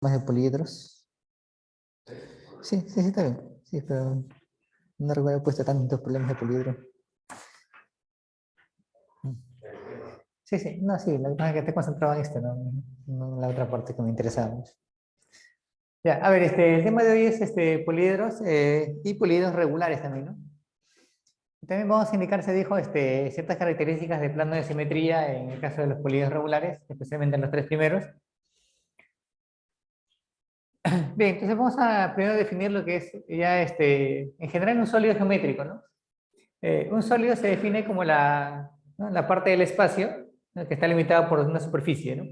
más de poliedros. Sí, sí, sí, está bien. Sí, pero no recuerdo haber puesto tantos problemas de poliedro. Sí, sí, no, sí, la verdad es que te concentraba en esto, no en la otra parte que me interesaba mucho. Ya, a ver, el tema de hoy es poliedros y poliedros regulares también, ¿no? También vamos a indicar, se dijo, ciertas características de plano de simetría en el caso de los poliedros regulares, especialmente en los tres primeros. Bien, entonces vamos a primero definir lo que es ya, en general, un sólido geométrico, ¿no? Un sólido se define como ¿no? La parte del espacio, ¿no? Que está limitada por una superficie, ¿no?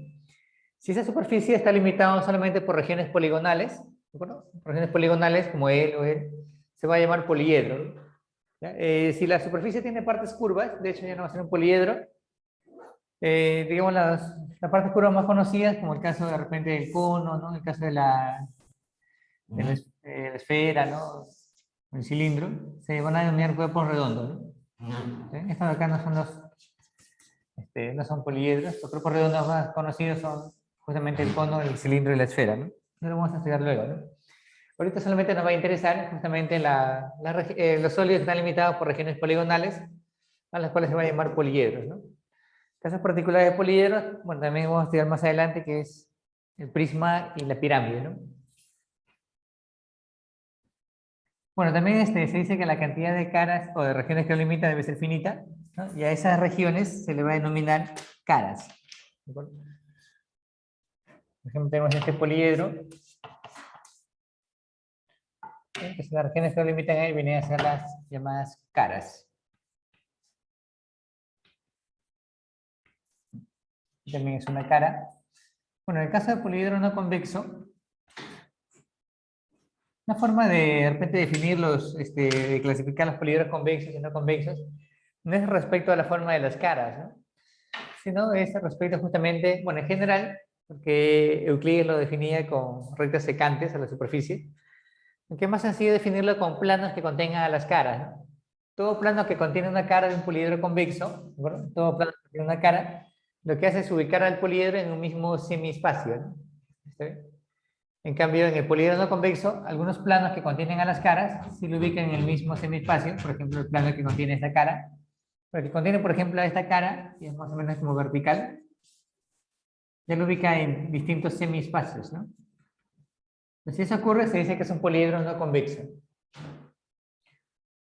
Si esa superficie está limitada solamente por regiones poligonales, ¿de acuerdo? Regiones poligonales como él o él, se va a llamar poliedro, ¿no? Si la superficie tiene partes curvas, de hecho ya no va a ser un poliedro. Digamos las partes curvas más conocidas, como el caso de repente del cono, ¿no? El caso de la esfera, ¿no? El cilindro, se van a denominar cuerpos redondos, ¿no? ¿Sí? Estos de acá no son poliedros. Los cuerpos redondos más conocidos son justamente el cono, el cilindro y la esfera, ¿no? Eso lo vamos a estudiar luego, ¿no? Ahorita solamente nos va a interesar justamente los sólidos que están limitados por regiones poligonales, a las cuales se va a llamar poliedros, ¿no? Casos particulares de poliedros, bueno, también vamos a estudiar más adelante, que es el prisma y la pirámide, ¿no? Bueno, también se dice que la cantidad de caras o de regiones que lo limitan debe ser finita, ¿no? Y a esas regiones se le va a denominar caras. ¿De acuerdo? Por ejemplo, tenemos este poliedro, que si las regiones que lo limitan a él vienen a ser las llamadas caras. También es una cara. Bueno, en el caso del poliedro no convexo, una forma de repente definir de clasificar los poliedros convexos y no convexos, no es respecto a la forma de las caras, ¿no? Sino es respecto justamente, bueno, en general, porque Euclides lo definía con rectas secantes a la superficie, aunque es más sencillo definirlo con planos que contengan a las caras, ¿no? Todo plano que contiene una cara de un poliedro convexo, ¿no? Todo plano que tiene una cara, lo que hace es ubicar al poliedro en un mismo semiespacio, ¿no? ¿Está bien? En cambio, en el poliedro no convexo, algunos planos que contienen a las caras sí lo ubican en el mismo semiespacio, por ejemplo, el plano que contiene esta cara, pero que contiene, por ejemplo, esta cara, que es más o menos como vertical, ya lo ubica en distintos semiespacios, ¿no? Si eso ocurre, se dice que es un poliedro no convexo.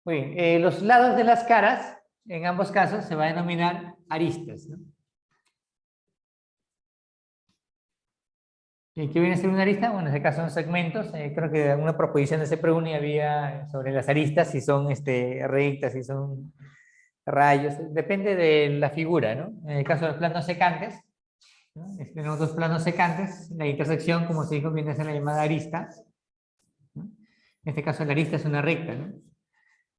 Muy bien, los lados de las caras, en ambos casos, se va a denominar aristas, ¿no? ¿Y qué viene a ser una arista? Bueno, en este caso son segmentos. Creo que en una proposición de C-Preuni había sobre las aristas, si son rectas, si son rayos, depende de la figura, ¿no? En el caso de los planos secantes, ¿no? Tenemos dos planos secantes, la intersección, como se dijo, viene a ser la llamada arista, ¿no? En este caso la arista es una recta, ¿no?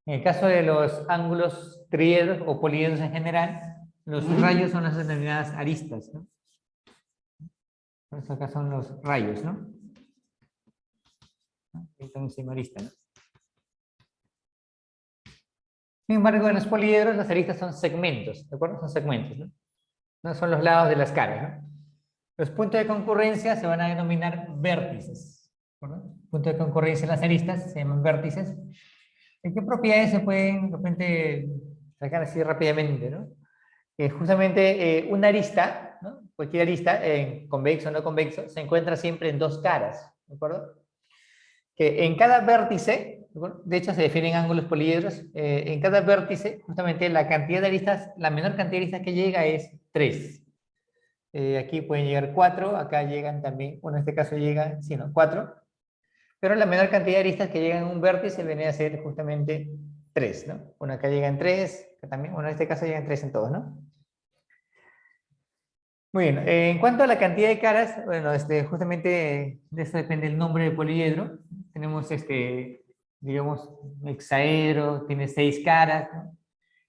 En el caso de los ángulos triedros o poliedros en general, los rayos son las denominadas aristas, ¿no? Por eso acá son los rayos, ¿no? Entonces se llama arista, ¿no? Sin embargo, en los poliedros las aristas son segmentos, ¿de acuerdo? Son segmentos, ¿no? No son los lados de las caras, ¿no? Los puntos de concurrencia se van a denominar vértices, ¿de acuerdo? Puntos de concurrencia en las aristas se llaman vértices. ¿En qué propiedades se pueden de repente sacar así rápidamente, ¿no? Justamente una arista, ¿no? Cualquier arista, convexo o no convexo, se encuentra siempre en dos caras, ¿de acuerdo? Que en cada vértice, de hecho se definen ángulos poliedros, en cada vértice, justamente la cantidad de aristas, la menor cantidad de aristas que llega es 3. Aquí pueden llegar 4, acá llegan también, bueno, en este caso llegan, sí, no, 4, pero la menor cantidad de aristas que llegan a un vértice viene a ser justamente 3, ¿no? Bueno, acá llegan 3, acá también, bueno, en este caso llegan 3 en todos, ¿no? Muy bien, en cuanto a la cantidad de caras, bueno, justamente de eso depende el nombre del poliedro. Tenemos digamos, un hexaedro, tiene 6 caras, ¿no?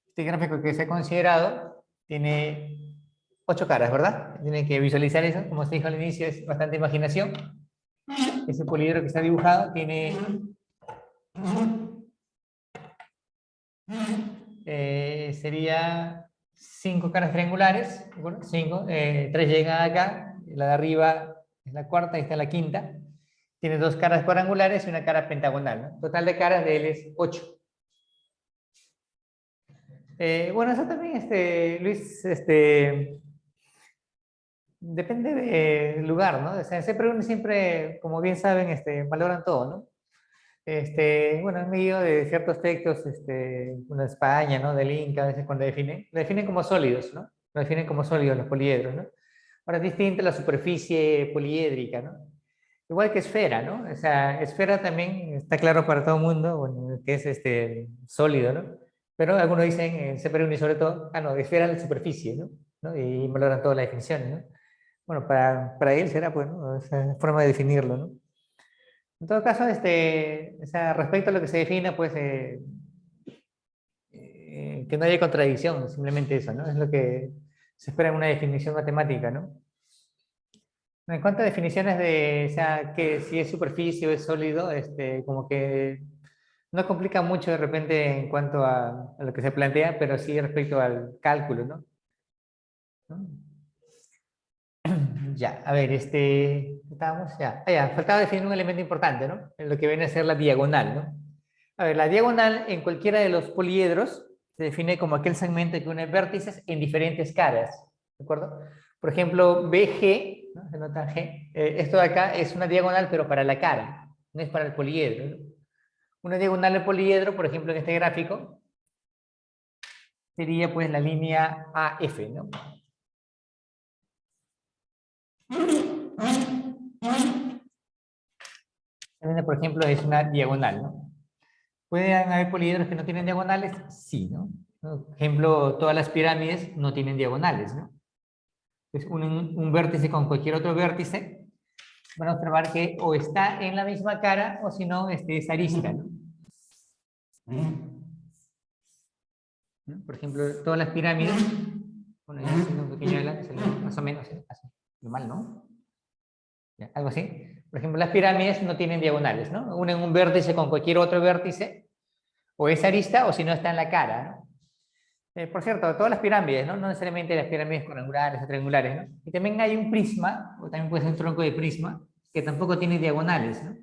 Este gráfico que se ha considerado tiene 8 caras, ¿verdad? Tienen que visualizar eso, como se dijo al inicio, es bastante imaginación. Ese poliedro que está dibujado tiene sería 5 caras triangulares, ¿de acuerdo? 5, 3 llegan acá, la de arriba es la cuarta, esta es la quinta. Tiene dos caras cuadrangulares y una cara pentagonal, ¿no? Total de caras de él es 8. Bueno, eso también, Luis, depende del lugar, ¿no? O sea, siempre, como bien saben, valoran todo, ¿no? Bueno, en medio de ciertos textos, una España, ¿no? Del Inca, a veces cuando lo definen como sólidos, ¿no? Lo definen como sólidos los poliedros, ¿no? Ahora es distinta la superficie poliédrica, ¿no? Igual que esfera, ¿no? O sea, esfera también está claro para todo el mundo, bueno, que es sólido, ¿no? Pero algunos dicen, Seperuni sobre todo, no, esfera es la superficie, ¿no? ¿No? Y valoran todas las definiciones, ¿no? Bueno, para él será, pues, ¿no? Esa forma de definirlo, ¿no? En todo caso, o sea, respecto a lo que se defina, pues, que no haya contradicción, simplemente eso, ¿no? Es lo que se espera en una definición matemática, ¿no? En cuanto a definiciones de, o sea, que si es superficie o es sólido, como que no complica mucho de repente en cuanto a lo que se plantea, pero sí respecto al cálculo, ¿no? ¿No? Ya, a ver, estábamos, ya. Ya, faltaba definir un elemento importante, ¿no? En lo que viene a ser la diagonal, ¿no? A ver, la diagonal en cualquiera de los poliedros se define como aquel segmento que une vértices en diferentes caras, ¿de acuerdo? Por ejemplo, BG, ¿no? Se nota G. Esto de acá es una diagonal, pero para la cara, no es para el poliedro, ¿no? Una diagonal del poliedro, por ejemplo, en este gráfico, sería pues la línea AF, ¿no? Por ejemplo, es una diagonal, ¿no? ¿Pueden haber poliedros que no tienen diagonales? Sí, ¿no? Por ejemplo, todas las pirámides no tienen diagonales, ¿no? Entonces, un vértice con cualquier otro vértice, van a observar que o está en la misma cara o si no, es arista, ¿no? ¿No? Por ejemplo, todas las pirámides, bueno, ya haciendo un pequeño adelante, más o menos, así, normal, ¿no? Ya, algo así. Por ejemplo, las pirámides no tienen diagonales, ¿no? Unen un vértice con cualquier otro vértice, o es arista o si no está en la cara, ¿no? Por cierto, todas las pirámides, ¿no? No necesariamente las pirámides cuadrangulares o triangulares, ¿no? Y también hay un prisma, o también puede ser un tronco de prisma, que tampoco tiene diagonales, ¿no?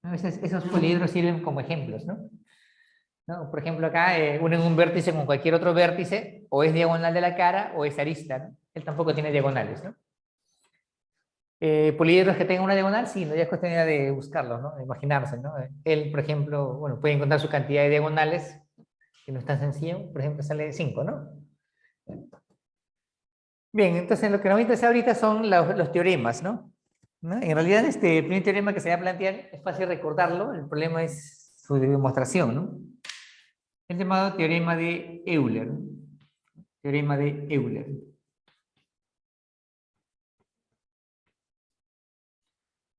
A veces esos poliedros sirven como ejemplos, ¿no? ¿No? Por ejemplo, acá unen un vértice con cualquier otro vértice, o es diagonal de la cara, o es arista, ¿no? Él tampoco tiene diagonales, ¿no? Poliedros que tengan una diagonal, sí, no ya es cuestión de buscarlos, ¿no? De imaginarse, ¿no? Él, por ejemplo, bueno, puede encontrar su cantidad de diagonales, que no es tan sencillo, por ejemplo, sale 5, ¿no? Bien, entonces lo que nos interesa ahorita son los teoremas, ¿no? ¿No? En realidad, este primer teorema que se va a plantear es fácil recordarlo, el problema es su demostración, ¿no? El llamado teorema de Euler, ¿no? Teorema de Euler.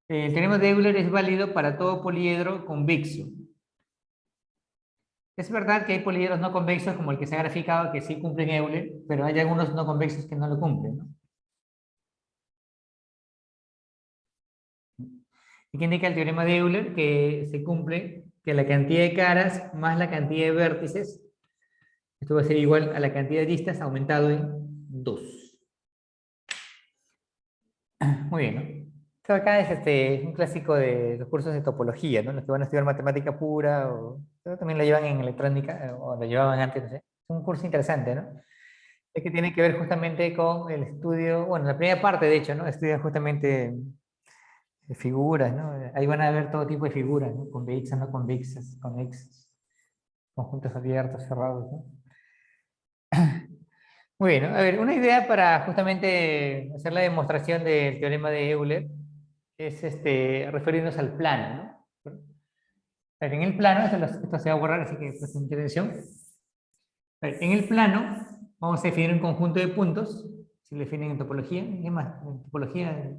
El teorema de Euler es válido para todo poliedro convexo. Es verdad que hay poliedros no convexos, como el que se ha graficado, que sí cumplen Euler, pero hay algunos no convexos que no lo cumplen, ¿no? ¿Y qué indica el teorema de Euler? Que se cumple que la cantidad de caras más la cantidad de vértices, esto va a ser igual a la cantidad de aristas aumentado en 2. Muy bien, ¿no? Esto acá es un clásico de los cursos de topología, ¿no? Los que van a estudiar matemática pura, o también lo llevan en electrónica, o lo llevaban antes, no sé. Es un curso interesante, ¿no? Es que tiene que ver justamente con el estudio, bueno, la primera parte, de hecho, ¿no? Estudia justamente figuras, ¿no? Ahí van a ver todo tipo de figuras, ¿no? Convexas, no convexas, conexas, conjuntos abiertos, cerrados, ¿no? Muy bien, ¿no? A ver, una idea para justamente hacer la demostración del teorema de Euler es referirnos al plano, ¿no? A ver, en el plano, esto se va a borrar, así que presten atención. A ver, en el plano vamos a definir un conjunto de puntos, si lo definen en topología, es más, en topología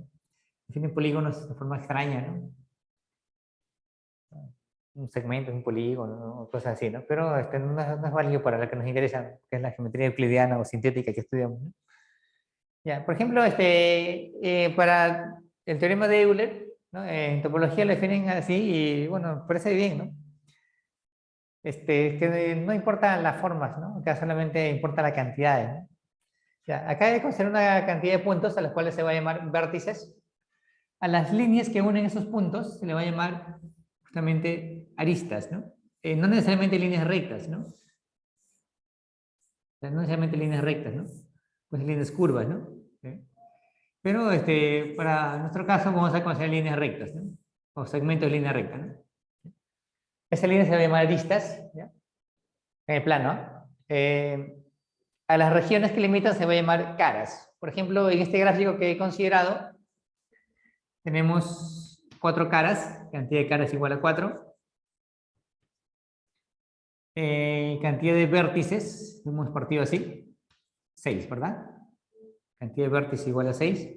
definen polígonos de forma extraña, ¿no? Un segmento, un polígono, ¿no? O cosas así, ¿no? Pero no es válido para lo que nos interesa, que es la geometría euclidiana o sintética que estudiamos, ¿no? Ya, por ejemplo, para el teorema de Euler, ¿no? En topología lo definen así y, bueno, parece bien, ¿no? Que no importan las formas, ¿no? Acá solamente importa la cantidad, ¿no? Ya, acá hay que considerar una cantidad de puntos a los cuales se va a llamar vértices. A las líneas que unen esos puntos se le va a llamar justamente aristas, ¿no? No necesariamente líneas rectas, ¿no? O sea, no necesariamente líneas rectas, ¿no? Pues líneas curvas, ¿no? ¿Sí? Pero para nuestro caso vamos a considerar líneas rectas, ¿no? O segmentos de línea recta, ¿no? Esa línea se va a llamar aristas, ¿ya? En el plano. A las regiones que limitan se va a llamar caras. Por ejemplo, en este gráfico que he considerado, tenemos 4 caras, cantidad de caras igual a 4. Cantidad de vértices, hemos partido así, 6, ¿verdad? Cantidad de vértices igual a 6.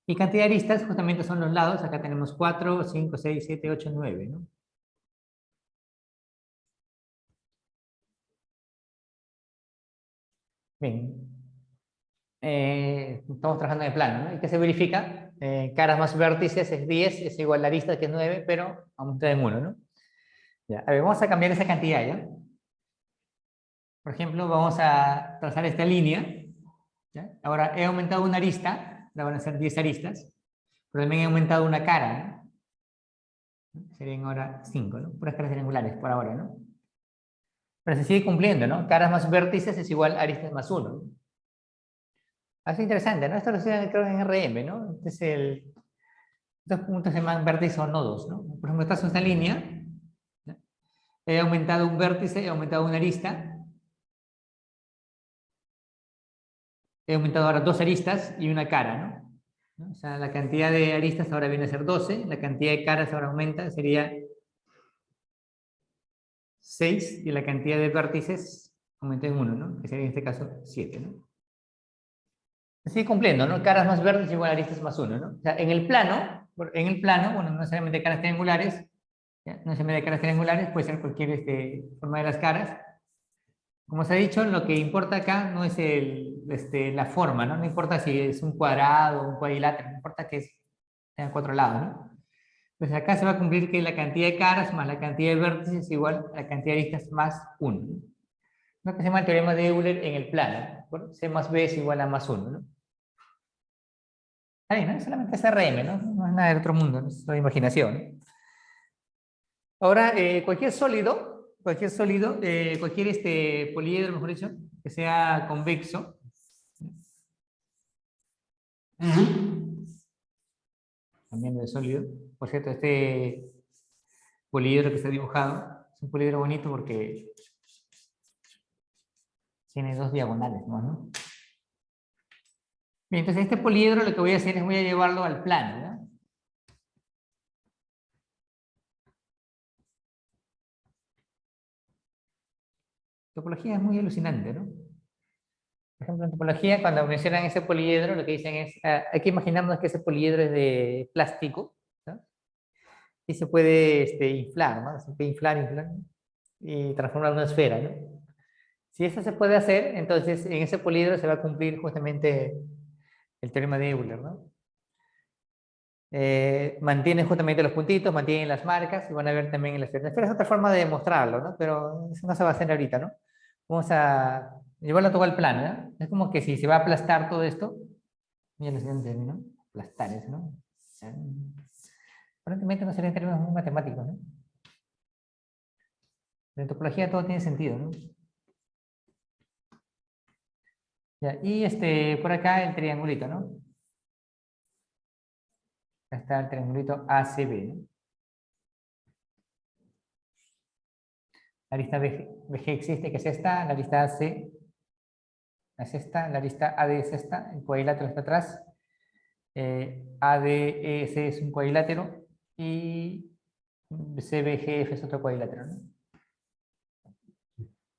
Y cantidad de aristas justamente son los lados, acá tenemos 4, 5, 6, 7, 8, 9, ¿no? Bien. Estamos trabajando en el plano, ¿no? ¿Y qué se verifica? Caras más vértices es 10, es igual a aristas que es 9, pero aumenta en 1, ¿no? Ya. A ver, vamos a cambiar esa cantidad, ¿ya? Por ejemplo, vamos a trazar esta línea, ¿ya? Ahora he aumentado una arista, ahora van a ser 10 aristas, pero también he aumentado una cara, ¿no? Serían ahora 5, ¿no? Puras caras triangulares por ahora, ¿no? Pero se sigue cumpliendo, ¿no? Caras más vértices es igual a aristas más 1, ¿no? Así interesante, ¿no? Esto lo estudian creo en RM, ¿no? Estos puntos se llaman vértices o nodos, ¿no? Por ejemplo, esta es una línea, ¿ya? He aumentado un vértice, he aumentado una arista, he aumentado ahora 2 aristas y una cara, ¿no? ¿No? O sea, la cantidad de aristas ahora viene a ser 12, la cantidad de caras ahora aumenta, sería 6, y la cantidad de vértices aumenta en 1, ¿no? Que sería en este caso 7, ¿no? Sigue cumpliendo, ¿no? Caras más verdes igual a aristas más 1, ¿no? O sea, en el plano, bueno, no necesariamente caras triangulares, ¿ya? No necesariamente caras triangulares, puede ser cualquier forma de las caras. Como se ha dicho, lo que importa acá no es la forma, ¿no? No importa si es un cuadrado o un cuadrilátero, no importa que tenga 4 lados, ¿no? Pues acá se va a cumplir que la cantidad de caras más la cantidad de vértices es igual a la cantidad de aristas más 1, ¿no? Lo que se llama el teorema de Euler en el plano, ¿no? C más B es igual a más 1, ¿no? Está bien, ¿no? Solamente es RM, ¿no? No es nada del otro mundo, ¿no? Es solo imaginación, ¿no? Ahora, cualquier poliedro, mejor dicho, que sea convexo, cambiando de sólido. Por cierto, este poliedro que está dibujado es un poliedro bonito porque tiene 2 diagonales, ¿no? Bien, entonces este poliedro lo que voy a hacer es voy a llevarlo al plano, ¿no? Topología es muy alucinante, ¿no? Por ejemplo, en topología, cuando mencionan ese poliedro, lo que dicen es, hay que imaginarnos que ese poliedro es de plástico, ¿no? Y se puede inflar, ¿no? Se puede inflar, y transformar en una esfera, ¿no? Si eso se puede hacer, entonces en ese poliedro se va a cumplir justamente el teorema de Euler, ¿no? Mantiene justamente los puntitos, mantienen las marcas, y van a ver también en la esfera. La esfera es otra forma de demostrarlo, ¿no? Pero eso no se va a hacer ahorita, ¿no? Vamos a llevarlo todo al plano, ¿no? Es como que si se va a aplastar todo esto, ya no sé dónde, ¿no? Aplastar eso, ¿no? Aparentemente no serían términos muy matemáticos, ¿no? En topología todo tiene sentido, ¿no? Ya, y por acá el triangulito, ¿no? Acá está el triangulito ACB, ¿no? La lista BG existe, que es esta, la lista AC es esta, la lista AD es esta, el cuadrilátero está atrás, ADES es un cuadrilátero y CBGF es otro cuadrilátero, ¿no?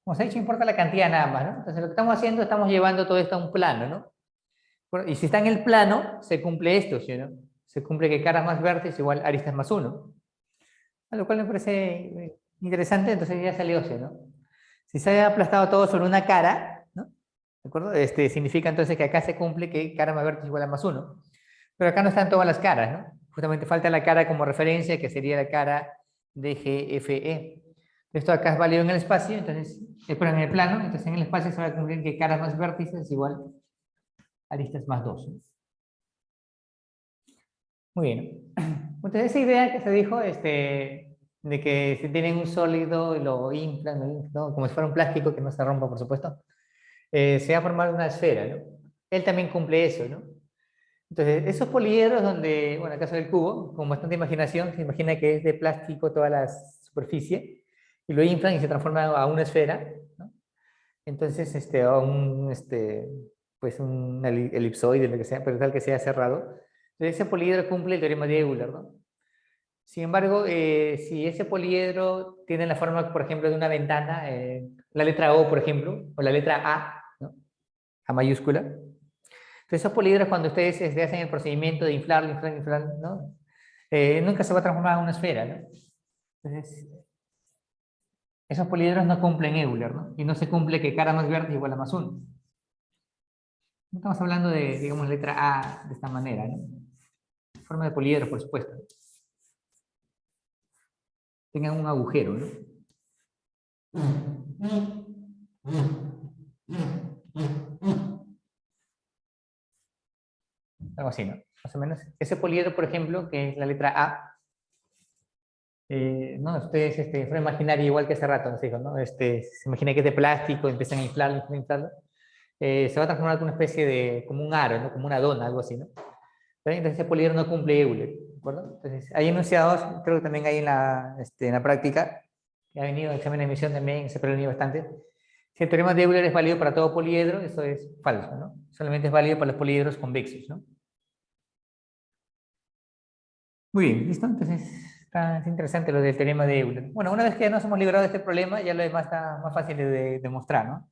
Como se ha dicho, importa la cantidad nada más, ¿no? Entonces lo que estamos haciendo, estamos llevando todo esto a un plano, ¿no? Y si está en el plano, se cumple esto, ¿sí, no? Se cumple que caras más verdes igual aristas más 1. A lo cual me parece interesante, entonces ya salió, ¿sí, no? Si se ha aplastado todo sobre una cara, ¿no? ¿De acuerdo? Significa entonces que acá se cumple que cara más vértice igual a más 1. Pero acá no están todas las caras, ¿no? Justamente falta la cara como referencia, que sería la cara de GFE. Esto acá es válido en el espacio, entonces, pero en el plano, entonces en el espacio se va a cumplir que caras más vértices es igual a aristas más 2. Muy bien. Entonces esa idea que se dijo, de que si tienen un sólido y lo inflan, ¿no? Como si fuera un plástico que no se rompa, por supuesto, se va a formar una esfera, ¿no? Él también cumple eso, ¿no? Entonces, esos poliedros donde, bueno, en el caso del cubo, con bastante imaginación, se imagina que es de plástico toda la superficie, y lo inflan y se transforma a una esfera, ¿no? Entonces, a un, pues un elipsoide, lo que sea, pero tal que sea cerrado. Entonces, ese poliedro cumple el teorema de Euler, ¿no? Sin embargo, si ese poliedro tiene la forma, por ejemplo, de una ventana, la letra O, por ejemplo, o la letra A, ¿no? A mayúscula. Entonces, esos poliedros, cuando ustedes hacen el procedimiento de inflarlo, ¿no? Nunca se va a transformar en una esfera, ¿no? Entonces, esos poliedros no cumplen Euler, ¿no? Y no se cumple que cara más verde es igual a más 1. No estamos hablando de, digamos, letra A de esta manera, ¿no? Forma de poliedro, por supuesto. Tengan un agujero, ¿no? Algo así, ¿no? Más o menos. Ese poliedro, por ejemplo, que es la letra A, ¿no? Ustedes fueron imaginar igual que hace rato, nos dijo, ¿no? Se imagina que es de plástico, empiezan a inflarlo, se va a transformar en una especie de, como un aro, ¿no? Como una dona, algo así, ¿no? Entonces ese poliedro no cumple Euler, ¿de acuerdo? Entonces, hay enunciados, creo que también hay en la práctica, que ha venido en el examen de admisión también, se prevenía bastante. Si el teorema de Euler es válido para todo poliedro, eso es falso, ¿no? Solamente es válido para los poliedros convexos, ¿no? Muy bien, ¿listo? Entonces, es interesante lo del teorema de Euler. Bueno, una vez que ya nos hemos librado de este problema, ya lo demás está más fácil de demostrar, ¿no?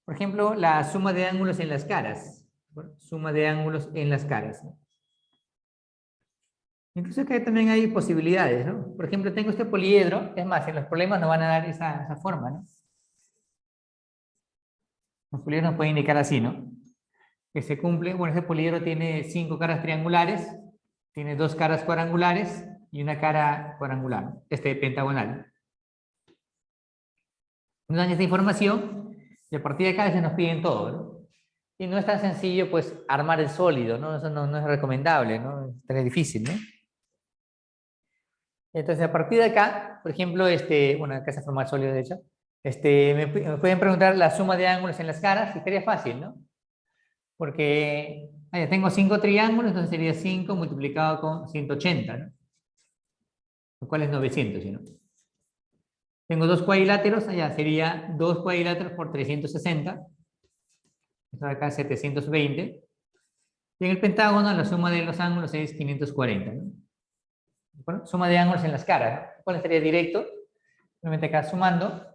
Por ejemplo, la suma de ángulos en las caras. ¿No? Suma de ángulos en las caras, ¿no? Incluso que también hay posibilidades, ¿no? Por ejemplo, tengo este poliedro, es más, en los problemas nos van a dar esa forma, ¿no? Los poliedros nos pueden indicar así, ¿no? Que se cumple, bueno, ese poliedro tiene 5 caras triangulares, tiene 2 caras cuadrangulares y una cara cuadrangular, pentagonal. Nos dan esta información y a partir de acá se nos piden todo, ¿no? Y no es tan sencillo, pues, armar el sólido, ¿no? Eso no es recomendable, ¿no? Es tan difícil, ¿no? Entonces, a partir de acá, por ejemplo, bueno, acá se forma el sólido, de hecho, me pueden preguntar la suma de ángulos en las caras y estaría fácil, ¿no? Porque tengo 5 triángulos, entonces sería 5 multiplicado con 180, ¿no? Lo cual es 900, ¿no? Tengo 2 cuadriláteros, allá sería 2 cuadriláteros por 360. Esto de acá es 720. Y en el pentágono la suma de los ángulos es 540, ¿no? Bueno, suma de ángulos en las caras, ¿no? ¿Cuál sería directo? Simplemente acá sumando.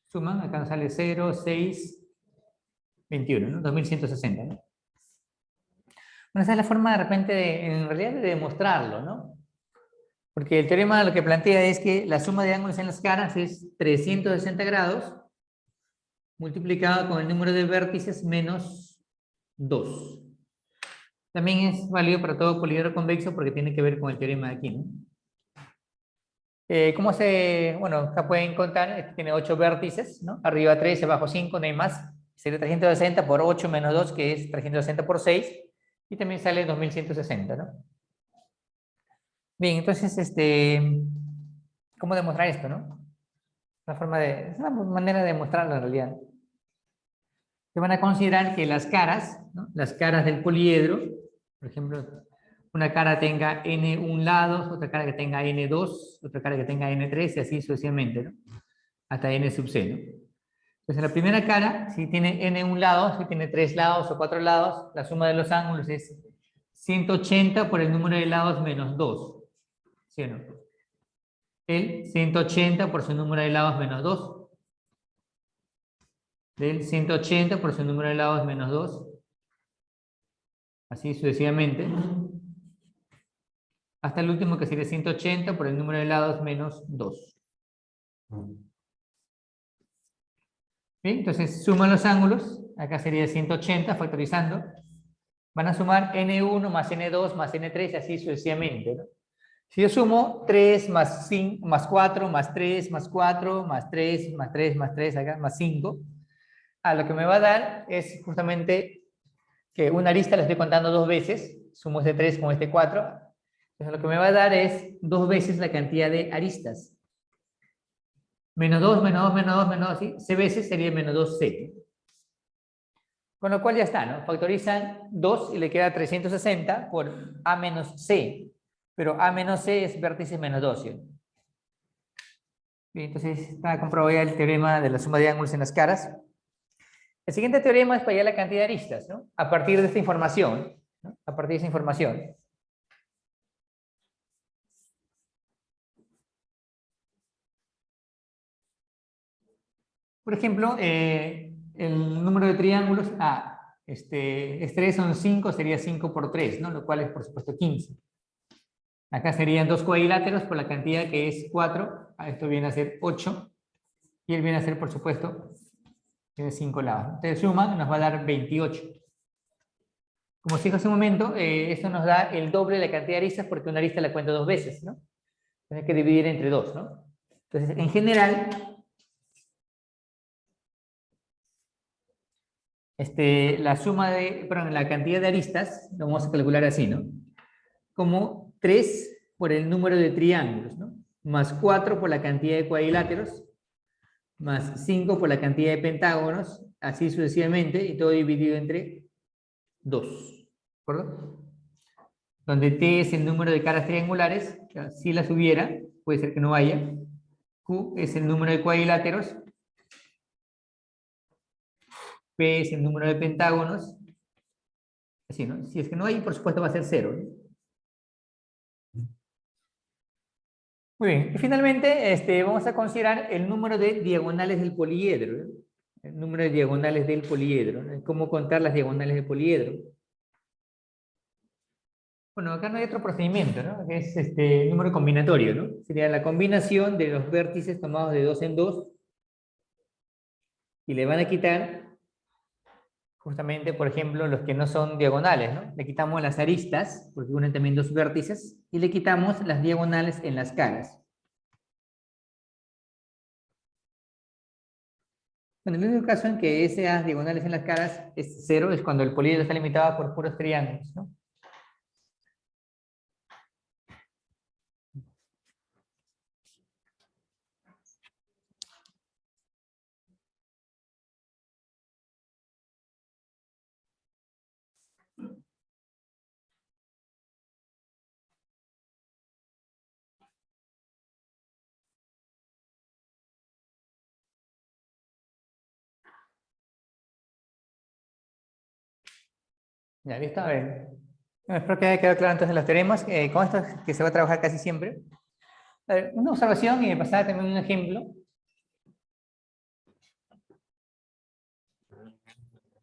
Suman, acá nos sale 0, 6, 21, ¿no? 2160, ¿no? Bueno, esa es la forma de repente, en realidad, de demostrarlo, ¿no? Porque el teorema lo que plantea es que la suma de ángulos en las caras es 360 grados multiplicado con el número de vértices menos 2. También es válido para todo poliedro convexo porque tiene que ver con el teorema de aquí, ¿no? ¿Cómo se...? Bueno, acá pueden contar, tiene 8 vértices, ¿no? Arriba 3, abajo 5, no hay más. Sería 360 por 8 menos 2, que es 360 por 6. Y también sale 2160, ¿no? Bien, entonces, ¿cómo demostrar esto, no? Es una manera de demostrarlo en realidad. Se van a considerar que las caras, ¿no? Las caras del poliedro, por ejemplo, una cara tenga n1 lados, otra cara que tenga n2, otra cara que tenga n3 y así sucesivamente, ¿no? Hasta n sub c, ¿no? Entonces, la primera cara, si tiene n1 lados, si tiene 3 lados o 4 lados, la suma de los ángulos es 180 por el número de lados menos 2. ¿Sí o no? El 180 por su número de lados menos 2. Del 180 por su número de lados menos 2. Así sucesivamente. Hasta el último que sería 180 por el número de lados menos 2. Bien, entonces suman los ángulos. Acá sería 180 factorizando. Van a sumar n1 más n2 más n3 y así sucesivamente, ¿no? Si yo sumo 3 más 5, más 4, más 3, más 4, más 3, más 3, más 3, acá, más 5, lo que me va a dar es justamente que una arista la estoy contando dos veces, sumo este 3 con este 4, entonces lo que me va a dar es dos veces la cantidad de aristas. Menos 2, menos 2, menos 2, menos 2, ¿sí? C veces sería menos 2C. Con lo cual ya está, ¿no? Factorizan 2 y le queda 360 por A menos C. Pero A menos C es vértice menos 2, ¿sí? Bien, entonces está comprobado ya el teorema de la suma de ángulos en las caras. El siguiente teorema es para hallar la cantidad de aristas, ¿no? A partir de esta información, ¿no? A partir de esa información. Por ejemplo, el número de triángulos, este son 5, sería 5 por 3, ¿no? Lo cual es, por supuesto, 15. Acá serían dos cuadriláteros por la cantidad que es 4. Esto viene a ser 8. Y él viene a ser, por supuesto, tiene 5 lados. Entonces suma, nos va a dar 28. Como se dijo hace un momento, esto nos da el doble de la cantidad de aristas porque una arista la cuento dos veces, ¿no? Entonces hay que dividir entre dos, ¿no? Entonces, en general, la suma de, perdón, la cantidad de aristas, lo vamos a calcular así, ¿no? Como 3 por el número de triángulos, ¿no? Más 4 por la cantidad de cuadriláteros, más 5 por la cantidad de pentágonos, así sucesivamente, y todo dividido entre 2. ¿De acuerdo? Donde T es el número de caras triangulares, si las hubiera, puede ser que no haya. Q es el número de cuadriláteros. P es el número de pentágonos. Así, ¿no? Si es que no hay, por supuesto va a ser 0, ¿no? Muy bien. Y finalmente, vamos a considerar el número de diagonales del poliedro, ¿no? El número de diagonales del poliedro, ¿no? ¿Cómo contar las diagonales del poliedro? Bueno, acá no hay otro procedimiento, ¿no? Que es número combinatorio, ¿no? Sería la combinación de los vértices tomados de 2 en 2 y le van a quitar justamente, por ejemplo, los que no son diagonales, ¿no? Le quitamos las aristas, porque unen también dos vértices, y le quitamos las diagonales en las caras. Bueno, el único caso en que esas diagonales en las caras es 0 es cuando el poliedro está limitado por puros triángulos, ¿no? Ya, ¿listo? A ver. Bueno, espero que haya quedado claro entonces los teoremas. Con esto es que se va a trabajar casi siempre. A ver, una observación y de pasada también un ejemplo.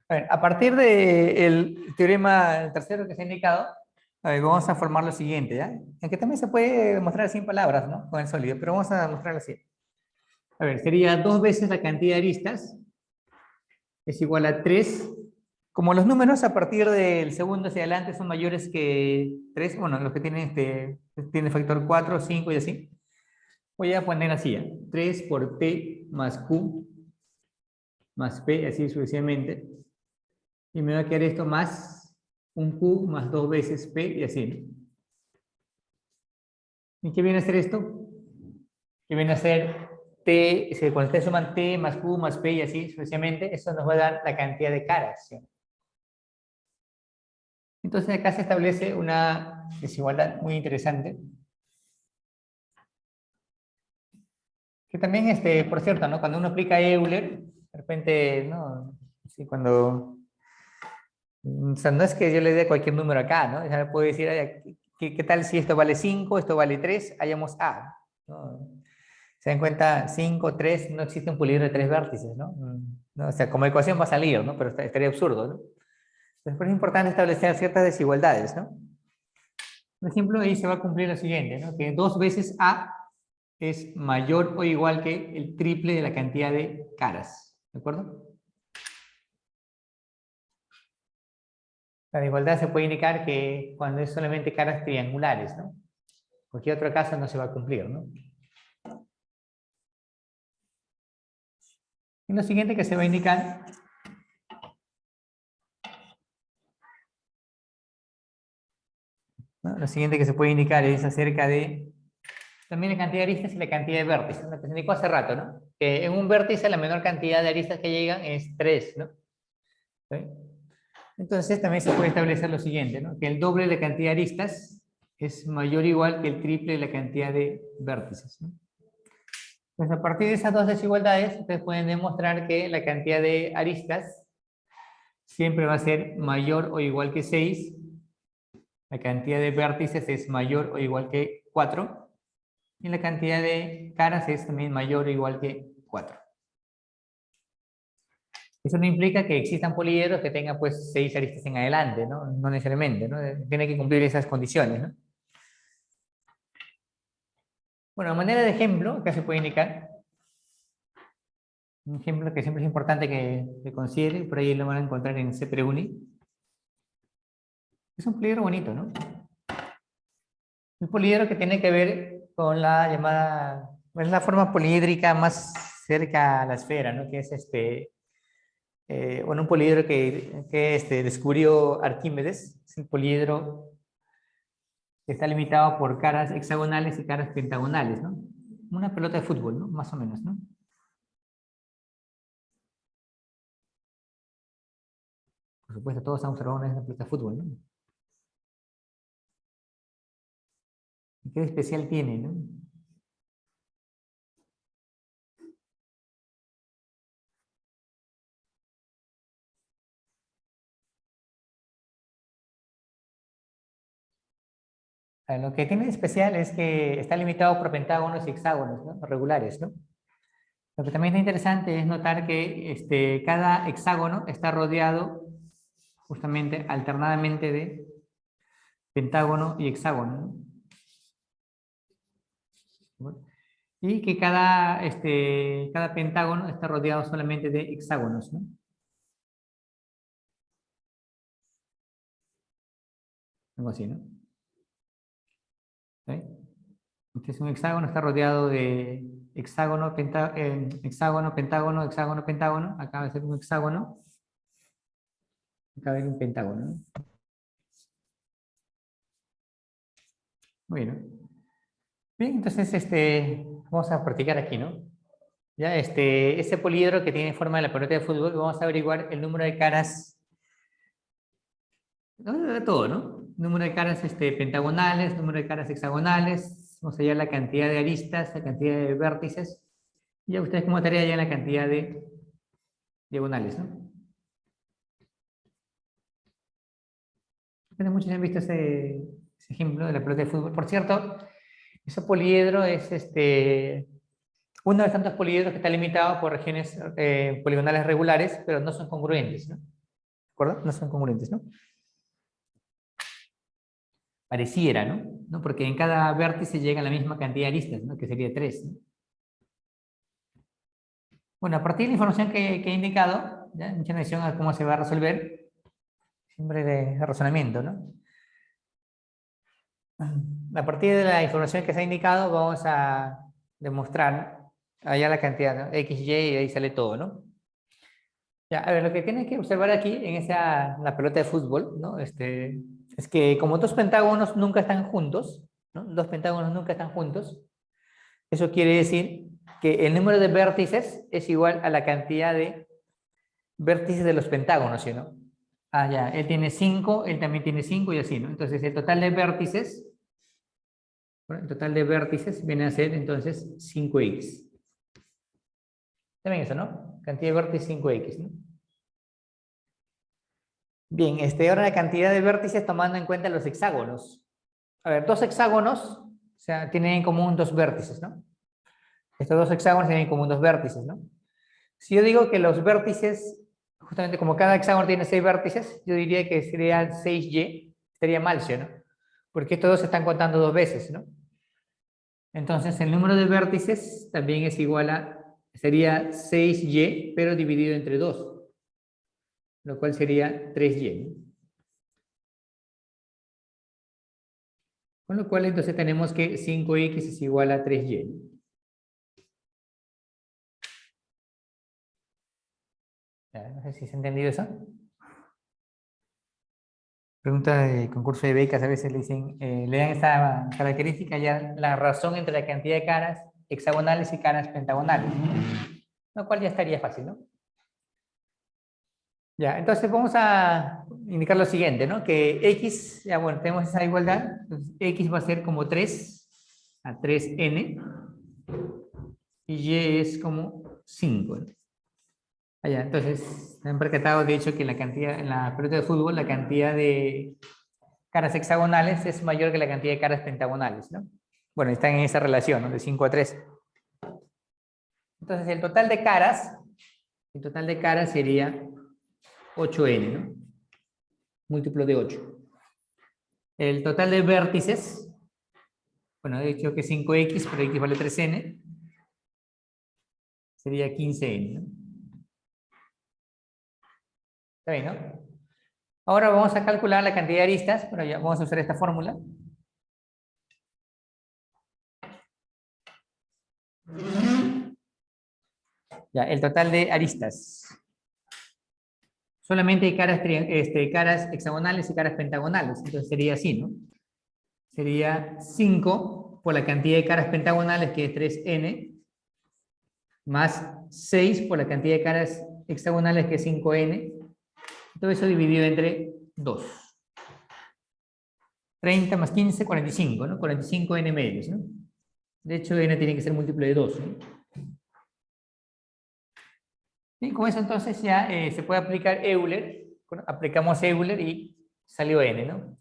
A ver, a partir del teorema el tercero que se ha indicado, a ver, vamos a formar lo siguiente, ¿ya? Aunque también se puede demostrar sin palabras, ¿no? Con el sólido, pero vamos a mostrarlo así. A ver, sería 2 veces la cantidad de aristas, es igual a 3. Como los números a partir del segundo hacia adelante son mayores que 3, bueno, los que tienen, tienen factor 4, 5 y así, voy a poner así, ¿ya? 3 por P más Q más P, así sucesivamente. Y me va a quedar esto más un Q más 2 veces P y así, ¿no? ¿Y qué viene a ser esto? Que viene a ser T, cuando ustedes suman T más Q más P y así sucesivamente, eso nos va a dar la cantidad de caras, ¿sí? Entonces acá se establece una desigualdad muy interesante. Que también, por cierto, ¿no? Cuando uno aplica Euler, de repente, ¿no? Sí, cuando... O sea, no es que yo le dé cualquier número acá, ¿no? Ya puedo decir, "Ay, ¿qué tal si esto vale 5, esto vale 3, hallamos A", ¿no? Se dan cuenta, 5, 3, no existe un poliedro de 3 vértices, ¿no? ¿No? O sea, como ecuación va a salir, ¿no? Pero estaría absurdo, ¿no? Entonces, es importante establecer ciertas desigualdades, ¿no? Por ejemplo, ahí se va a cumplir lo siguiente, ¿no? Que 2 veces A es mayor o igual que el triple de la cantidad de caras, ¿de acuerdo? La desigualdad se puede indicar que cuando es solamente caras triangulares, ¿no? Cualquier otro caso no se va a cumplir, ¿no? Y lo siguiente que se va a indicar, ¿no? Lo siguiente que se puede indicar es acerca de también la cantidad de aristas y la cantidad de vértices, lo que se indicó hace rato, ¿no? Que en un vértice la menor cantidad de aristas que llegan es 3, ¿no? ¿Sí? Entonces también se puede establecer lo siguiente, ¿no? Que el doble de la cantidad de aristas es mayor o igual que el triple de la cantidad de vértices, ¿no? Pues a partir de esas dos desigualdades, ustedes pueden demostrar que la cantidad de aristas siempre va a ser mayor o igual que 6, la cantidad de vértices es mayor o igual que 4, y la cantidad de caras es también mayor o igual que 4. Eso no implica que existan poliedros que tengan pues 6 aristas en adelante, ¿no? No necesariamente, ¿no? Tiene que cumplir esas condiciones, ¿no? Bueno, a manera de ejemplo, acá se puede indicar un ejemplo que siempre es importante que considere, por ahí lo van a encontrar en CPRUNI. Es un poliedro bonito, ¿no? Un poliedro que tiene que ver con la llamada, es la forma poliédrica más cerca a la esfera, ¿no? Que es bueno, un poliedro que descubrió Arquímedes. Es el poliedro que está limitado por caras hexagonales y caras pentagonales, ¿no? Una pelota de fútbol, ¿no? Más o menos, ¿no? Por supuesto, todos han observado una pelota de fútbol, ¿no? ¿Y qué de especial tiene, no? Lo que tiene de especial es que está limitado por pentágonos y hexágonos, ¿no? Regulares, ¿no? Lo que también es interesante es notar que cada hexágono está rodeado justamente alternadamente de pentágono y hexágono, ¿no? Y que cada pentágono está rodeado solamente de hexágonos, ¿no? Algo así, ¿no? ¿Sí? Este es un hexágono, está rodeado de hexágono, hexágono, pentágono, hexágono, pentágono. Acá va a ser un hexágono, acá va a haber un pentágono, ¿no? Muy bien, ¿no? Bien, entonces vamos a practicar aquí, ¿no? Ya, ese poliedro que tiene forma de la pelota de fútbol, vamos a averiguar el número de caras, ¿no? De todo, ¿no? Número de caras pentagonales, número de caras hexagonales, vamos a hallar la cantidad de aristas, la cantidad de vértices, y a ustedes como tarea ya la cantidad de diagonales, ¿no? Bueno, muchos han visto ese ejemplo de la pelota de fútbol. Por cierto, ese poliedro es uno de los tantos poliedros que está limitado por regiones poligonales regulares, pero no son congruentes, ¿no? ¿De acuerdo? No son congruentes, ¿no? Pareciera, ¿no? ¿No? Porque en cada vértice llega la misma cantidad de aristas, ¿no? Que sería 3, ¿no? Bueno, a partir de la información que he indicado, ¿ya? Mucha atención a cómo se va a resolver, siempre de razonamiento, ¿no? A partir de la información que se ha indicado, vamos a demostrar allá la cantidad, ¿no? X, Y, y ahí sale todo, ¿no? Ya, a ver, lo que tienes que observar aquí en la pelota de fútbol, ¿no? Es que como dos pentágonos nunca están juntos, ¿no? Dos pentágonos nunca están juntos, eso quiere decir que el número de vértices es igual a la cantidad de vértices de los pentágonos, ¿sí, no? Ah, ya, él tiene 5, él también tiene 5 y así, ¿no? Entonces el total de vértices, bueno, el total de vértices viene a ser entonces 5x. También eso, ¿no? Cantidad de vértices 5x, ¿no? Bien, ahora la cantidad de vértices tomando en cuenta los hexágonos. A ver, dos hexágonos, o sea, tienen en común dos vértices, ¿no? Estos dos hexágonos tienen en común dos vértices, ¿no? Si yo digo que los vértices, justamente como cada hexágono tiene 6 vértices, yo diría que sería 6y, estaría mal, ¿sí, no? Porque estos dos se están contando dos veces, ¿no? Entonces el número de vértices también es igual sería 6y, pero dividido entre 2, lo cual sería 3y, ¿no? Con lo cual entonces tenemos que 5x es igual a 3y. No sé si se ha entendido eso. Pregunta de concurso de becas, a veces le dicen, le dan esta característica ya, la razón entre la cantidad de caras hexagonales y caras pentagonales. Lo cual ya estaría fácil, ¿no? Ya, entonces vamos a indicar lo siguiente, ¿no? Que x, ya bueno, tenemos esa igualdad, entonces x va a ser como 3 a 3n y y es como 5, ¿no? Allá, entonces, me han percatado de hecho que la cantidad, en la pelota de fútbol, la cantidad de caras hexagonales es mayor que la cantidad de caras pentagonales, ¿no? Bueno, están en esa relación, ¿no? De 5 a 3. Entonces, el total de caras sería 8n, ¿no? Múltiplo de 8. El total de vértices, bueno, he dicho que 5x, pero x vale 3n, sería 15n, ¿no? Está bien, ¿no? Ahora vamos a calcular la cantidad de aristas, pero ya vamos a usar esta fórmula. Ya, el total de aristas. Solamente hay caras hexagonales y caras pentagonales, entonces sería así, ¿no? Sería 5 por la cantidad de caras pentagonales, que es 3n, más 6 por la cantidad de caras hexagonales, que es 5n. Todo eso dividido entre 2. 30 más 15, 45, ¿no? 45n medios, ¿no? De hecho, n tiene que ser múltiplo de 2, ¿no? Y con eso entonces ya se puede aplicar Euler. Bueno, aplicamos Euler y salió n, ¿no?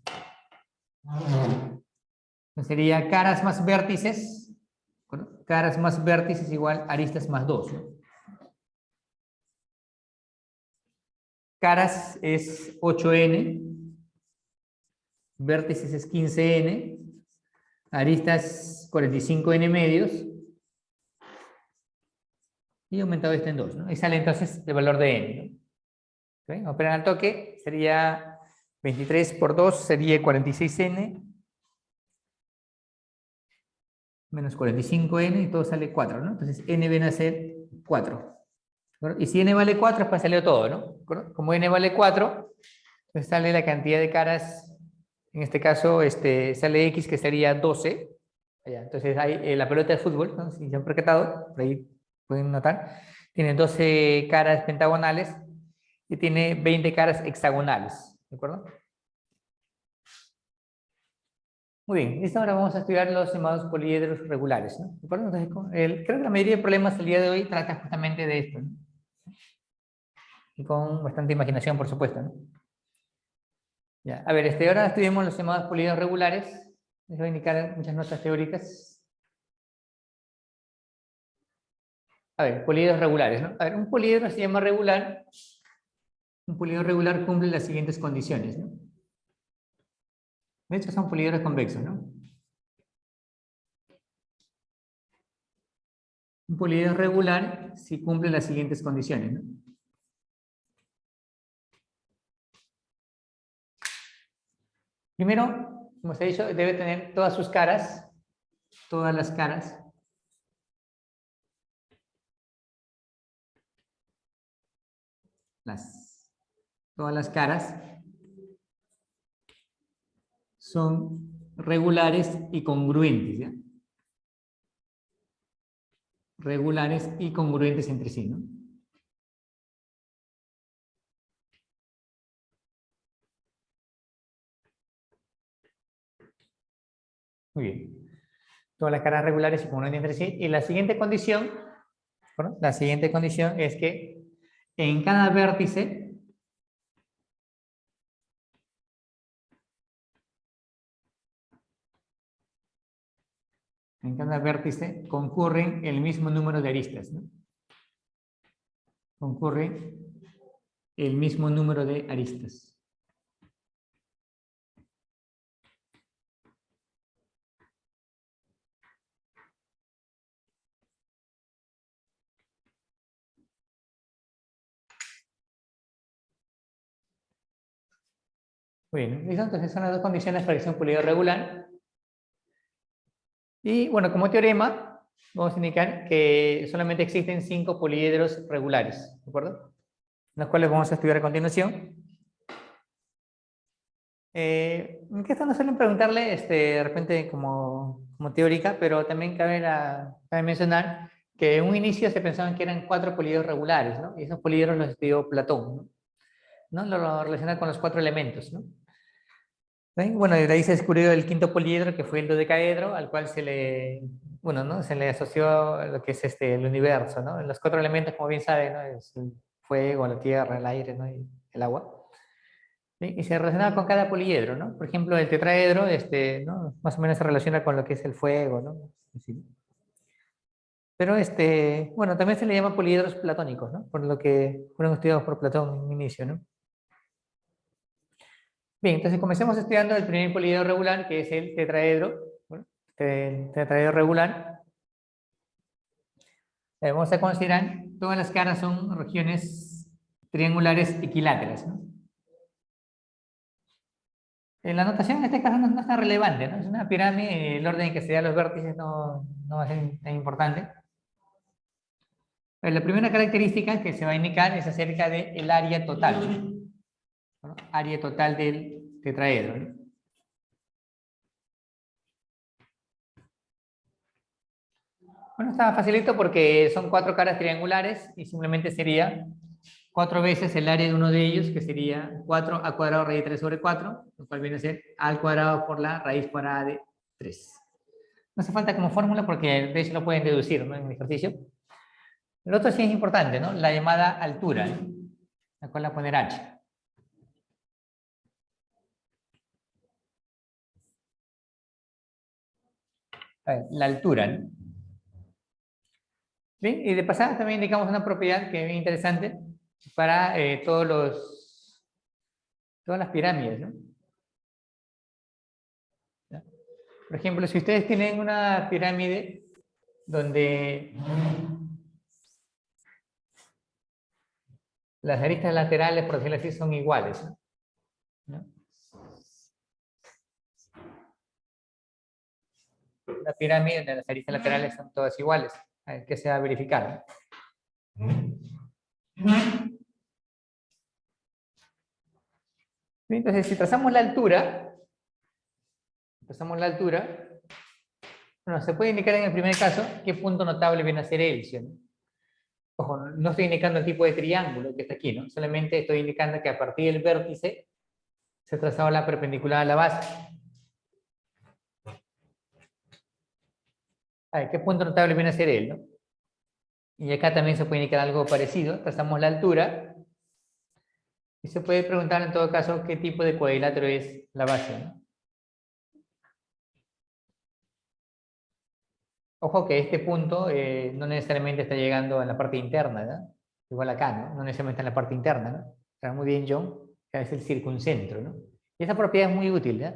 Entonces sería caras más vértices. Bueno, caras más vértices igual aristas más 2, ¿no? Caras es 8n, vértices es 15n, aristas 45n medios, y aumentado esto en 2, ¿no? Y sale entonces el valor de n, ¿no? ¿Okay? Operan al toque, sería 23 por 2, sería 46n, menos 45n, y todo sale 4, ¿no? Entonces n viene a ser 4. ¿No? Y si n vale 4, pues salió todo, ¿no? Como n vale 4, pues sale la cantidad de caras, en este caso sale x, que sería 12. Entonces hay la pelota de fútbol, ¿no? Si se han percatado, por ahí pueden notar, tiene 12 caras pentagonales y tiene 20 caras hexagonales, ¿de acuerdo? Muy bien, listo, ahora vamos a estudiar los llamados poliedros regulares, ¿no? ¿De acuerdo? Entonces, creo que la mayoría de problemas el día de hoy trata justamente de esto, ¿no? Y con bastante imaginación, por supuesto, ¿no? Ya. A ver, ahora estudiemos los llamados poliedros regulares. Les voy a indicar muchas notas teóricas. A ver, poliedros regulares, ¿no? A ver, un poliedro se llama regular. Un poliedro regular cumple las siguientes condiciones, ¿no? De hecho, son poliedros convexos, ¿no? Un poliedro regular si cumple las siguientes condiciones, ¿no? Primero, como se ha dicho, debe tener todas sus caras, todas las caras, todas las caras son regulares y congruentes, ¿ya? Regulares y congruentes entre sí, ¿no? Muy bien. Todas las caras regulares y congruentes entre sí. Y la siguiente condición, ¿no? La siguiente condición es que en cada vértice concurren el mismo número de aristas, ¿no? Concurre el mismo número de aristas. Muy bien, ¿listo? Entonces son las dos condiciones para que sea un poliedro regular. Y bueno, como teorema, vamos a indicar que solamente existen 5 poliedros regulares, ¿de acuerdo? Los cuales vamos a estudiar a continuación. Que esto no suelen preguntarle de repente como teórica, pero también cabe mencionar que en un inicio se pensaban que eran 4 poliedros regulares, ¿no? Y esos poliedros los estudió Platón, ¿no? Lo relaciona con los 4 elementos, ¿no? ¿Sí? Bueno, de ahí se descubrió el quinto poliedro, que fue el dodecaedro, al cual bueno, ¿no? Se le asoció lo que es el universo, ¿no? Los 4 elementos, como bien saben, ¿no? Es el fuego, la tierra, el aire, ¿no? Y el agua. ¿Sí? Y se relaciona con cada poliedro, ¿no? Por ejemplo, el tetraedro, ¿no? Más o menos se relaciona con lo que es el fuego, ¿no? Así. Pero, bueno, también se le llama poliedros platónicos, ¿no? Por lo que fueron estudiados por Platón en un inicio, ¿no? Bien, entonces comencemos estudiando el primer poliedro regular, que es el tetraedro. Bueno, el tetraedro regular. Vamos a considerar todas las caras son regiones triangulares equiláteras, ¿no? La notación en este caso no es tan relevante, ¿no? Es una pirámide, el orden en que se dan los vértices no va a ser tan importante. Pero la primera característica que se va a indicar es acerca del área total, ¿no? Área total del tetraedro, ¿no? Bueno, está facilito porque son 4 caras triangulares y simplemente sería 4 veces el área de uno de ellos, que sería 4 a cuadrado raíz de 3 sobre 4, lo cual viene a ser a al cuadrado por la raíz cuadrada de 3. No hace falta como fórmula porque de hecho lo pueden deducir, ¿no? En el ejercicio. El otro sí es importante, ¿no? La llamada altura, ¿no? La cual la voy a poner h. A ver, la altura, ¿no? Bien, y de pasada también indicamos una propiedad que es bien interesante para todas las pirámides, ¿no? ¿Ya? Por ejemplo, si ustedes tienen una pirámide donde las aristas laterales, por decirlo así, son iguales, ¿no? Una pirámide donde las aristas laterales son todas iguales. A ver, ¿qué se va a verificar? Entonces, si trazamos la altura, bueno, se puede indicar en el primer caso qué punto notable viene a ser Elcio, ¿no? Ojo, no estoy indicando el tipo de triángulo que está aquí, ¿no? Solamente estoy indicando que a partir del vértice se ha trazado la perpendicular a la base. A ver, ¿qué punto notable viene a ser él, no? Y acá también se puede indicar algo parecido. Trazamos la altura. Y se puede preguntar en todo caso qué tipo de cuadrilátero es la base, ¿no? Ojo que este punto no necesariamente está llegando a la parte interna, ¿no? Igual acá, ¿no? No necesariamente está en la parte interna, ¿no? Está muy bien, John. Acá es el circuncentro, ¿no? Y esa propiedad es muy útil, ¿no?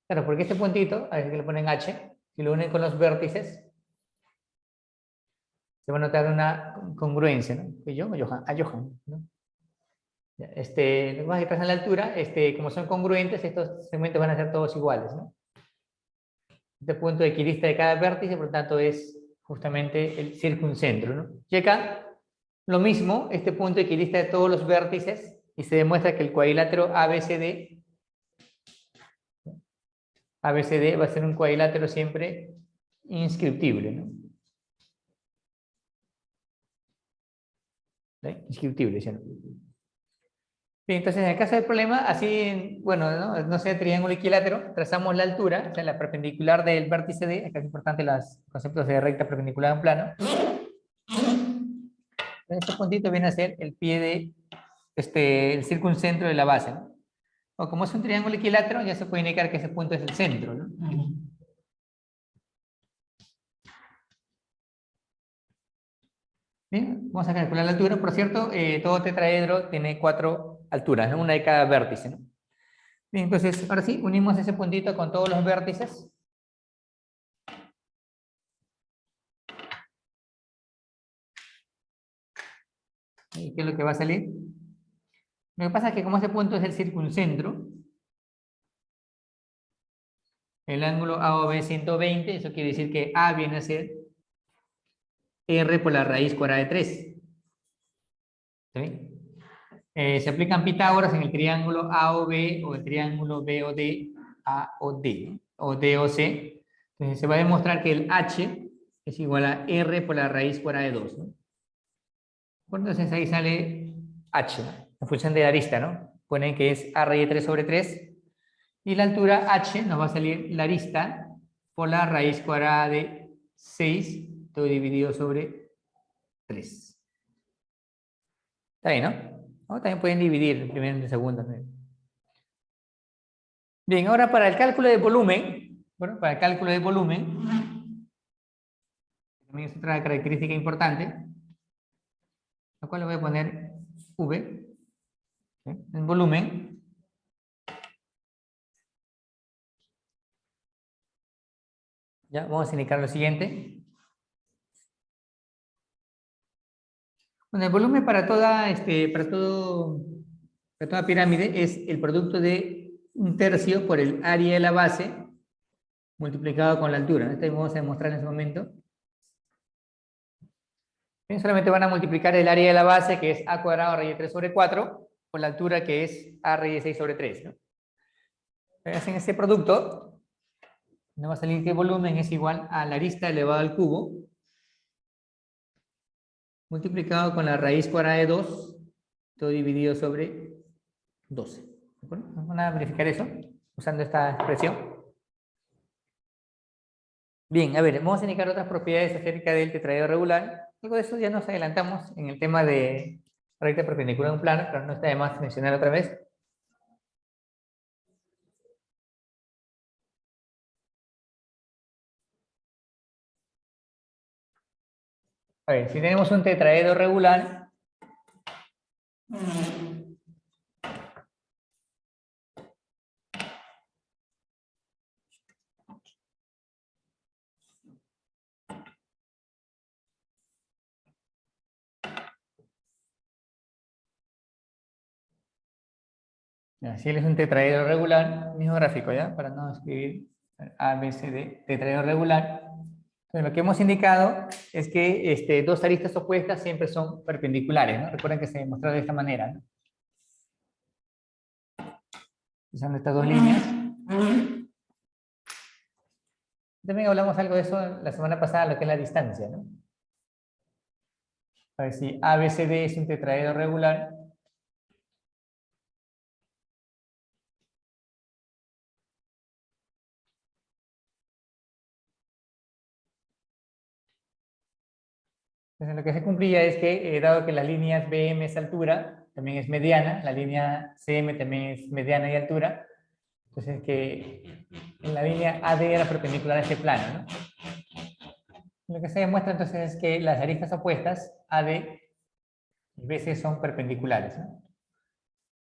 Claro, porque este puntito, a veces que le ponen H, si lo unen con los vértices, se va a notar una congruencia, ¿no? ¿Que yo? Johan, a Johan, ¿no? Lo más que pasa en la altura, como son congruentes, estos segmentos van a ser todos iguales, ¿no? Este punto de equidista de cada vértice, por lo tanto, es justamente el circuncentro, ¿no? Y acá, lo mismo, este punto equidista de todos los vértices, y se demuestra que el cuadrilátero ABCD va a ser un cuadrilátero siempre inscriptible, ¿no? ¿Sí? Inscriptible, ¿sí? Bien, entonces en el caso del problema, así, bueno, no sea triángulo equilátero, trazamos la altura, o sea, la perpendicular del vértice D, acá es importante los conceptos de recta perpendicular a un plano. Este puntito viene a ser el pie de, el circuncentro de la base, ¿no? O como es un triángulo equilátero, ya se puede indicar que ese punto es el centro, ¿no? Bien, vamos a calcular la altura. Por cierto, todo tetraedro tiene 4 alturas, ¿no? Una de cada vértice, ¿no? Bien, entonces, ahora sí, unimos ese puntito con todos los vértices. ¿Y qué es lo que va a salir? Lo que pasa es que como ese punto es el circuncentro, el ángulo AOB es 120, eso quiere decir que A viene a ser R por la raíz cuadrada de 3. ¿Sí? Se aplican Pitágoras en el triángulo AOB o el triángulo BOD, AOD o DOC. Entonces se va a demostrar que el H es igual a R por la raíz cuadrada de 2, ¿no? Entonces ahí sale H, en función de la arista, ¿no? Ponen que es A raíz de 3 sobre 3. Y la altura H nos va a salir la arista por la raíz cuadrada de 6, todo dividido sobre 3. Está bien, ¿no? O también pueden dividir en primero y en segundo. Bien, ahora para el cálculo de volumen, bueno, para el cálculo de volumen, también es otra característica importante, la cual le voy a poner V, ¿sí? En volumen. Ya, vamos a indicar lo siguiente. Bueno, el volumen para toda, para toda pirámide es el producto de 1/3 por el área de la base multiplicado con la altura. Esto vamos a demostrar en ese momento. Bien, solamente van a multiplicar el área de la base, que es A cuadrado raíz de 3 sobre 4, por la altura, que es A raíz de 6 sobre 3, ¿no? Hacen este producto, nos va a salir que el volumen es igual a la arista elevado al cubo multiplicado con la raíz cuadrada de 2, todo dividido sobre 12. ¿De acuerdo? Vamos a verificar eso usando esta expresión. Bien, a ver, vamos a indicar otras propiedades acerca del tetraedro regular. Algo de eso ya nos adelantamos en el tema de recta perpendicular a un plano, pero no está de más mencionar otra vez. A ver, si tenemos un tetraedro regular, si él es un tetraedro regular, mismo gráfico, ¿ya? Para no escribir A, B, C, D, tetraedro regular. Entonces, lo que hemos indicado es que dos aristas opuestas siempre son perpendiculares, ¿no? Recuerden que se demostró de esta manera, ¿no? Usando estas dos líneas. También hablamos algo de eso la semana pasada, lo que es la distancia, ¿no? A ver si ABCD es un tetraedro regular. Entonces lo que se cumplía es que, dado que las líneas BM es altura, también es mediana, la línea CM también es mediana y altura, entonces que en la línea AD era perpendicular a este plano, ¿no? Lo que se demuestra entonces es que las aristas opuestas, AD y BC, son perpendiculares, ¿no?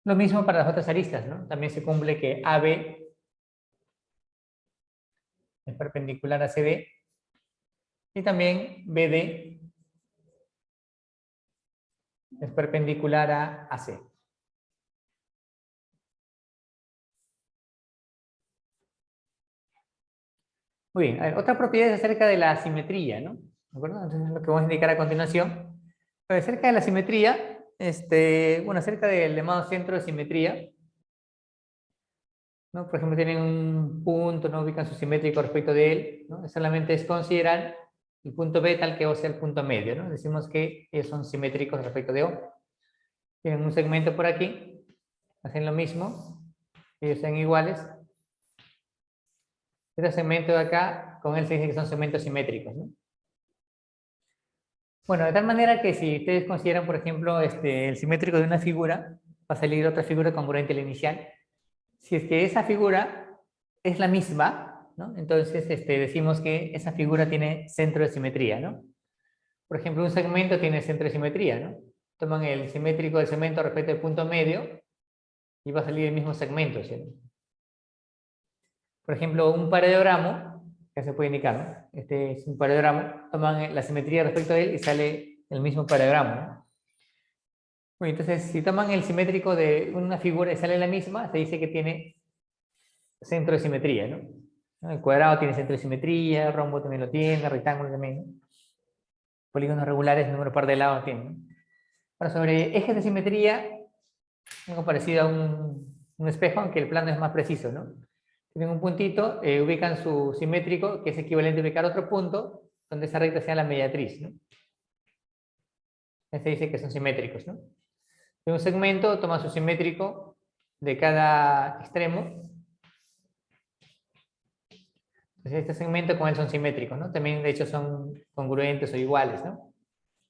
Lo mismo para las otras aristas, ¿no? También se cumple que AB es perpendicular a CD y también BD es perpendicular a AC. Muy bien, a ver, otra propiedad es acerca de la simetría, ¿no? ¿De acuerdo? Entonces, lo que vamos a indicar a continuación. Pero acerca de la simetría, bueno, acerca del llamado centro de simetría, ¿no? Por ejemplo, tienen un punto, no ubican su simétrico respecto de él, ¿no? Solamente es considerar el punto B tal que O sea el punto medio, ¿no? Decimos que ellos son simétricos respecto de O. Tienen un segmento por aquí, hacen lo mismo, ellos son iguales. Este segmento de acá, con él se dice que son segmentos simétricos, ¿no? Bueno, de tal manera que si ustedes consideran, por ejemplo, el simétrico de una figura, va a salir otra figura congruente a la inicial. Si es que esa figura es la misma, ¿no? Entonces decimos que esa figura tiene centro de simetría, ¿no? Por ejemplo, un segmento tiene centro de simetría, ¿no? Toman el simétrico del segmento respecto al punto medio y va a salir el mismo segmento, ¿sí? Por ejemplo, un paralelogramo, que se puede indicar, ¿no? Este es un paralelogramo, toman la simetría respecto a él y sale el mismo paralelogramo, ¿no? Bueno, entonces, si toman el simétrico de una figura y sale la misma, se dice que tiene centro de simetría, ¿no? ¿no? El cuadrado tiene centro de simetría, el rombo también lo tiene, el rectángulo también, ¿no? Polígonos regulares, número par de lados tienen, ¿no? Ahora, sobre ejes de simetría, algo parecido a un espejo, aunque el plano es más preciso, ¿no? Tienen un puntito, ubican su simétrico, que es equivalente a ubicar otro punto, donde esa recta sea la mediatriz, ¿no? Este dice que son simétricos, ¿no? De un segmento, toma su simétrico de cada extremo. Entonces, este segmento con él son simétricos, ¿no? También, de hecho, son congruentes o iguales, ¿no?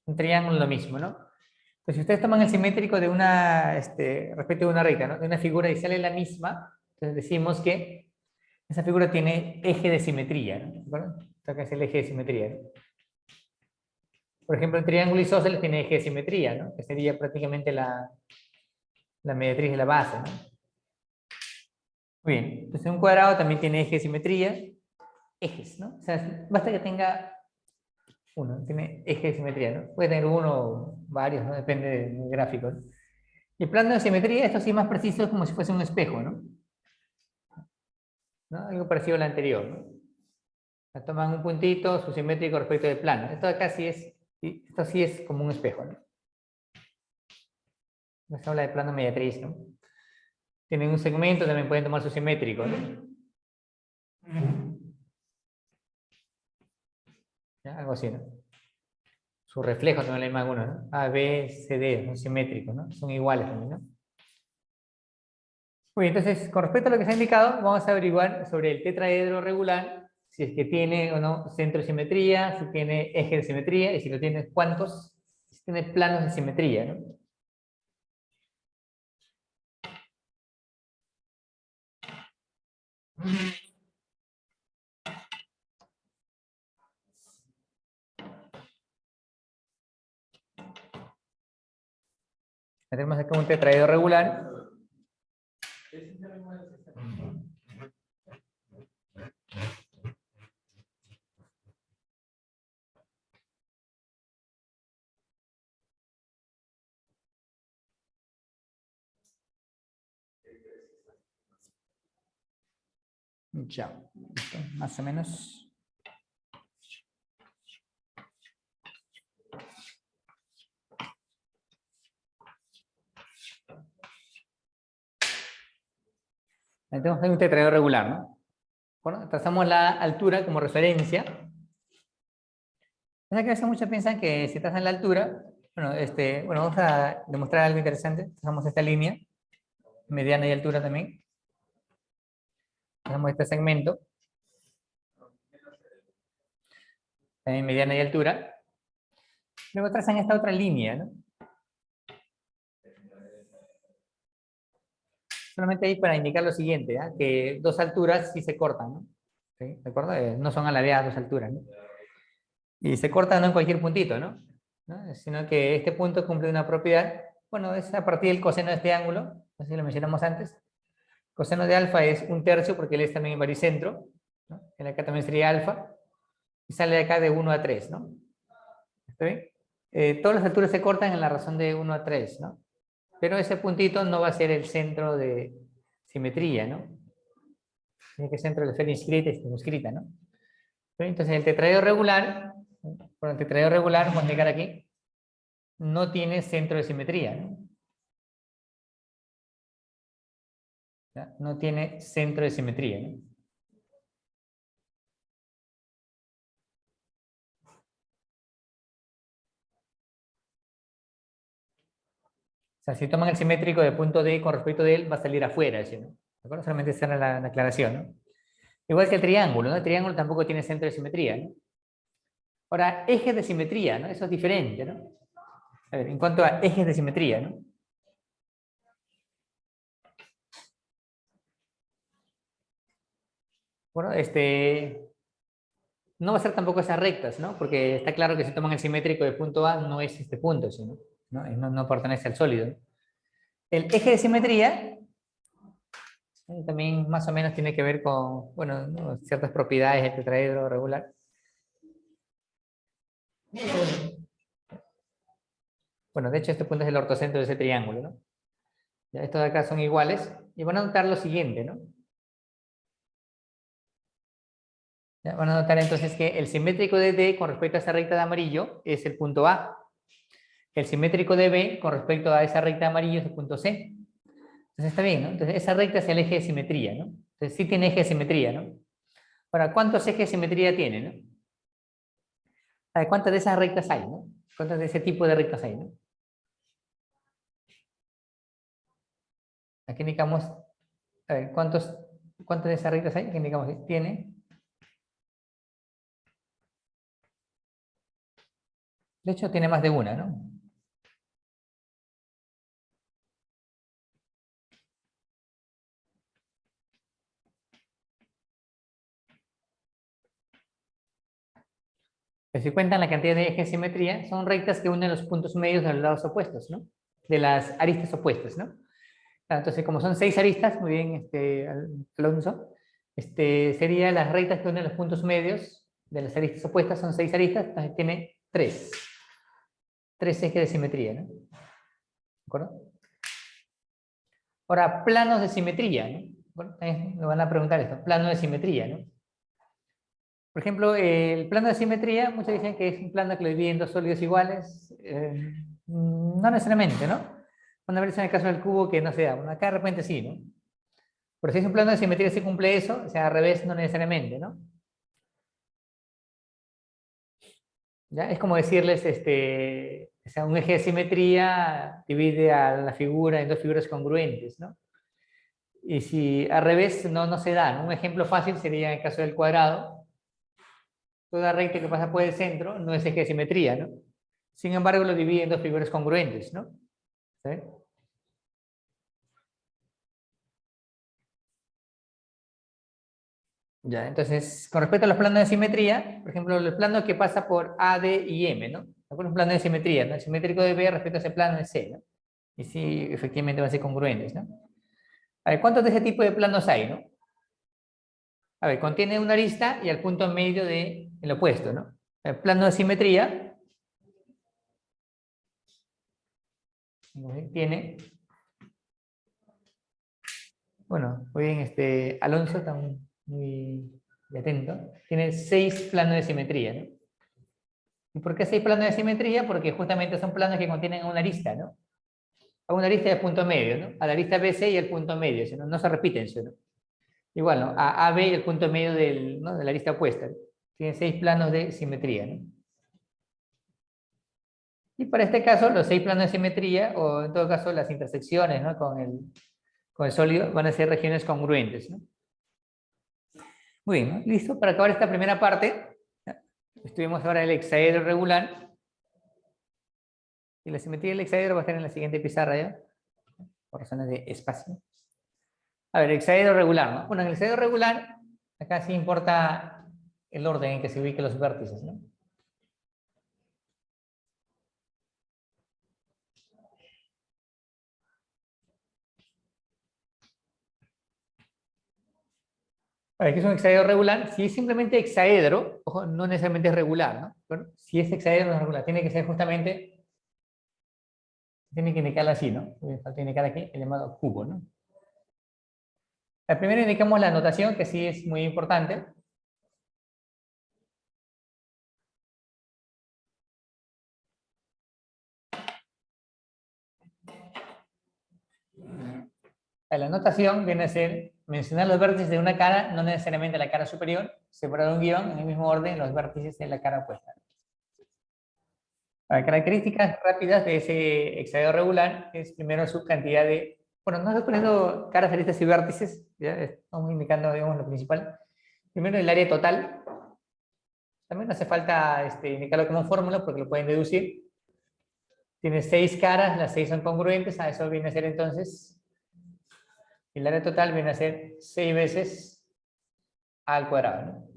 Un triángulo lo mismo, ¿no? Entonces, si ustedes toman el simétrico de una, respecto de una recta, ¿no? De una figura y sale la misma, entonces decimos que esa figura tiene eje de simetría, ¿no? ¿De acuerdo? Esto acá es el eje de simetría, ¿no? Por ejemplo, el triángulo isósceles tiene eje de simetría, ¿no? Que sería prácticamente la mediatriz de la base, ¿no? Muy bien. Entonces, un cuadrado también tiene eje de simetría. Ejes, ¿no? O sea, basta que tenga uno, tiene eje de simetría, ¿no? Puede tener uno o varios, ¿no? Depende del gráfico, ¿no? Y el plano de simetría, esto sí es más preciso, es como si fuese un espejo, ¿no? ¿No? Algo parecido al anterior, ¿no? Toman un puntito, su simétrico respecto del plano. Esto acá sí es, esto sí es como un espejo, ¿no? Se habla de plano mediatriz, ¿no? Tienen un segmento, también pueden tomar su simétrico, ¿no? ¿Ya? Algo así, ¿no? Su reflejo también le llaman uno, ¿no? A, B, C, D, son simétricos, ¿no? Son iguales también, ¿no? Muy bien, entonces, con respecto a lo que se ha indicado, vamos a averiguar sobre el tetraedro regular, si es que tiene o no centro de simetría, si tiene eje de simetría, y si lo tiene, ¿cuántos? Si tiene planos de simetría, ¿no? Tenemos acá un tetraedro regular. Ya, listo, más o menos. Ahí tenemos un tetraedro regular, ¿no? Bueno, trazamos la altura como referencia. Es que a veces muchos piensan que si trazan la altura, bueno, bueno, vamos a demostrar algo interesante. Trazamos esta línea, mediana y altura también. Trazamos este segmento, también mediana y altura. Luego trazan esta otra línea, ¿no? Solamente ahí para indicar lo siguiente, ¿ah? Que dos alturas sí se cortan, ¿no? ¿Sí? ¿De acuerdo? No son aladeadas dos alturas, ¿no? Y se cortan no en cualquier puntito, ¿no? ¿No? Sino que este punto cumple una propiedad, bueno, es a partir del coseno de este ángulo, no sé si lo mencionamos antes. Coseno de alfa es un tercio porque él es también baricentro, ¿no? El acá también sería alfa, y sale de acá de 1 a 3, ¿no? ¿Está bien? Todas las alturas se cortan en la razón de 1 a 3, ¿no? Pero ese puntito no va a ser el centro de simetría, ¿no? Tiene que ser centro de la esfera inscrita y circunscrita, ¿no? Entonces el tetraedro regular, por el tetraedro regular, vamos a indicar aquí, no tiene centro de simetría, ¿no? ¿Ya? No tiene centro de simetría, ¿no? O sea, si toman el simétrico de punto D con respecto de él, va a salir afuera, ¿sí? ¿No? ¿De acuerdo? Solamente esa era la aclaración, ¿no? Igual que el triángulo, ¿no? El triángulo tampoco tiene centro de simetría, ¿no? Ahora, ejes de simetría, ¿no? Eso es diferente, ¿no? A ver, en cuanto a ejes de simetría, ¿no? Bueno, no va a ser tampoco esas rectas, ¿no? Porque está claro que si toman el simétrico de punto A, no es este punto, ¿sí? ¿No? No pertenece al sólido, ¿no? El eje de simetría también más o menos tiene que ver con, bueno, ¿no? Ciertas propiedades del tetraedro regular. Bueno, de hecho este punto es el ortocentro de ese triángulo, ¿no? Ya, estos de acá son iguales y van a notar lo siguiente, ¿no? Ya, van a notar entonces que el simétrico de D con respecto a esa recta de amarillo es el punto A. El simétrico de B con respecto a esa recta de amarillo es el punto C. Entonces está bien, ¿no? Entonces esa recta es el eje de simetría, ¿no? Entonces sí tiene eje de simetría, ¿no? Ahora, ¿cuántos ejes de simetría tiene, no? A ver, ¿cuántas de esas rectas hay, no? ¿Cuántas de ese tipo de rectas hay, no? Aquí indicamos, a ver, ¿cuántas de esas rectas hay? Aquí indicamos que tiene. De hecho, tiene más de una, ¿no? Que si cuentan la cantidad de ejes de simetría, son rectas que unen los puntos medios de los lados opuestos, ¿no? De las aristas opuestas, ¿no? Entonces, como son 6 aristas, muy bien, Alonso, serían las rectas que unen los puntos medios de las aristas opuestas, son 6 aristas, entonces tiene 3 ejes de simetría, ¿no? ¿De acuerdo? Ahora, planos de simetría, ¿no? Bueno, me van a preguntar esto, plano de simetría, ¿no? Por ejemplo, el plano de simetría, muchos dicen que es un plano que lo divide en dos sólidos iguales. No necesariamente, ¿no? Una vez en el caso del cubo que no se da. Bueno, acá de repente sí, ¿no? Pero si es un plano de simetría se cumple eso, o sea, al revés no necesariamente, ¿no? ¿Ya? Es como decirles, o sea, un eje de simetría divide a la figura en dos figuras congruentes, ¿no? Y si al revés no se da, ¿no? Un ejemplo fácil sería en el caso del cuadrado. Toda recta que pasa por el centro no es eje de simetría, ¿no? Sin embargo, lo divide en dos figuras congruentes, ¿no? ¿Sí? Ya, entonces, con respecto a los planos de simetría, por ejemplo, el plano que pasa por A, D y M, ¿no? Es un plano de simetría, ¿no? El simétrico de B respecto a ese plano de C, ¿no? Y sí, efectivamente van a ser congruentes, ¿no? A ver, ¿cuántos de ese tipo de planos hay, no? A ver, contiene una arista y al punto medio de el opuesto, ¿no? El plano de simetría tiene, bueno, muy bien, Alonso está muy atento, tiene 6 planos de simetría, ¿no? ¿Y por qué 6 planos de simetría? Porque justamente son planos que contienen una arista, ¿no? A una arista de punto medio, ¿no? A la arista BC y el punto medio, ¿sí? No se repiten, ¿sí? ¿No? Igual, ¿no? A AB y el punto medio ¿no? de la arista opuesta. Tiene 6 planos de simetría, ¿no? Y para este caso, los 6 planos de simetría, o en todo caso las intersecciones, ¿no? con el sólido, van a ser regiones congruentes, ¿no? Muy bien, ¿no? ¿Listo? Para acabar esta primera parte, estuvimos ahora el hexaedro regular. Y la simetría del hexaedro va a estar en la siguiente pizarra ya, por razones de espacio. A ver, hexaedro regular, ¿no? Bueno, en el hexaedro regular, acá sí importa el orden en que se ubiquen los vértices, ¿no? A ver, ¿qué es un hexaedro regular? Si es simplemente hexaedro, ojo, no necesariamente es regular, ¿no? Bueno, si es hexaedro no es regular, tiene que ser justamente, tiene que indicar así, ¿no? Tiene que indicar aquí el llamado cubo, ¿no? Primero indicamos la notación, que sí es muy importante. La notación viene a ser mencionar los vértices de una cara, no necesariamente la cara superior, separar un guión en el mismo orden los vértices de la cara opuesta. Características rápidas de ese hexaedro regular es primero su cantidad de, bueno, no estoy poniendo caras, aristas y vértices, ya estamos indicando, digamos, lo principal. Primero el área total. También no hace falta indicarlo como fórmula porque lo pueden deducir. Tiene 6 caras, las 6 son congruentes, a eso viene a ser entonces, el área total viene a ser 6 veces a al cuadrado, ¿no?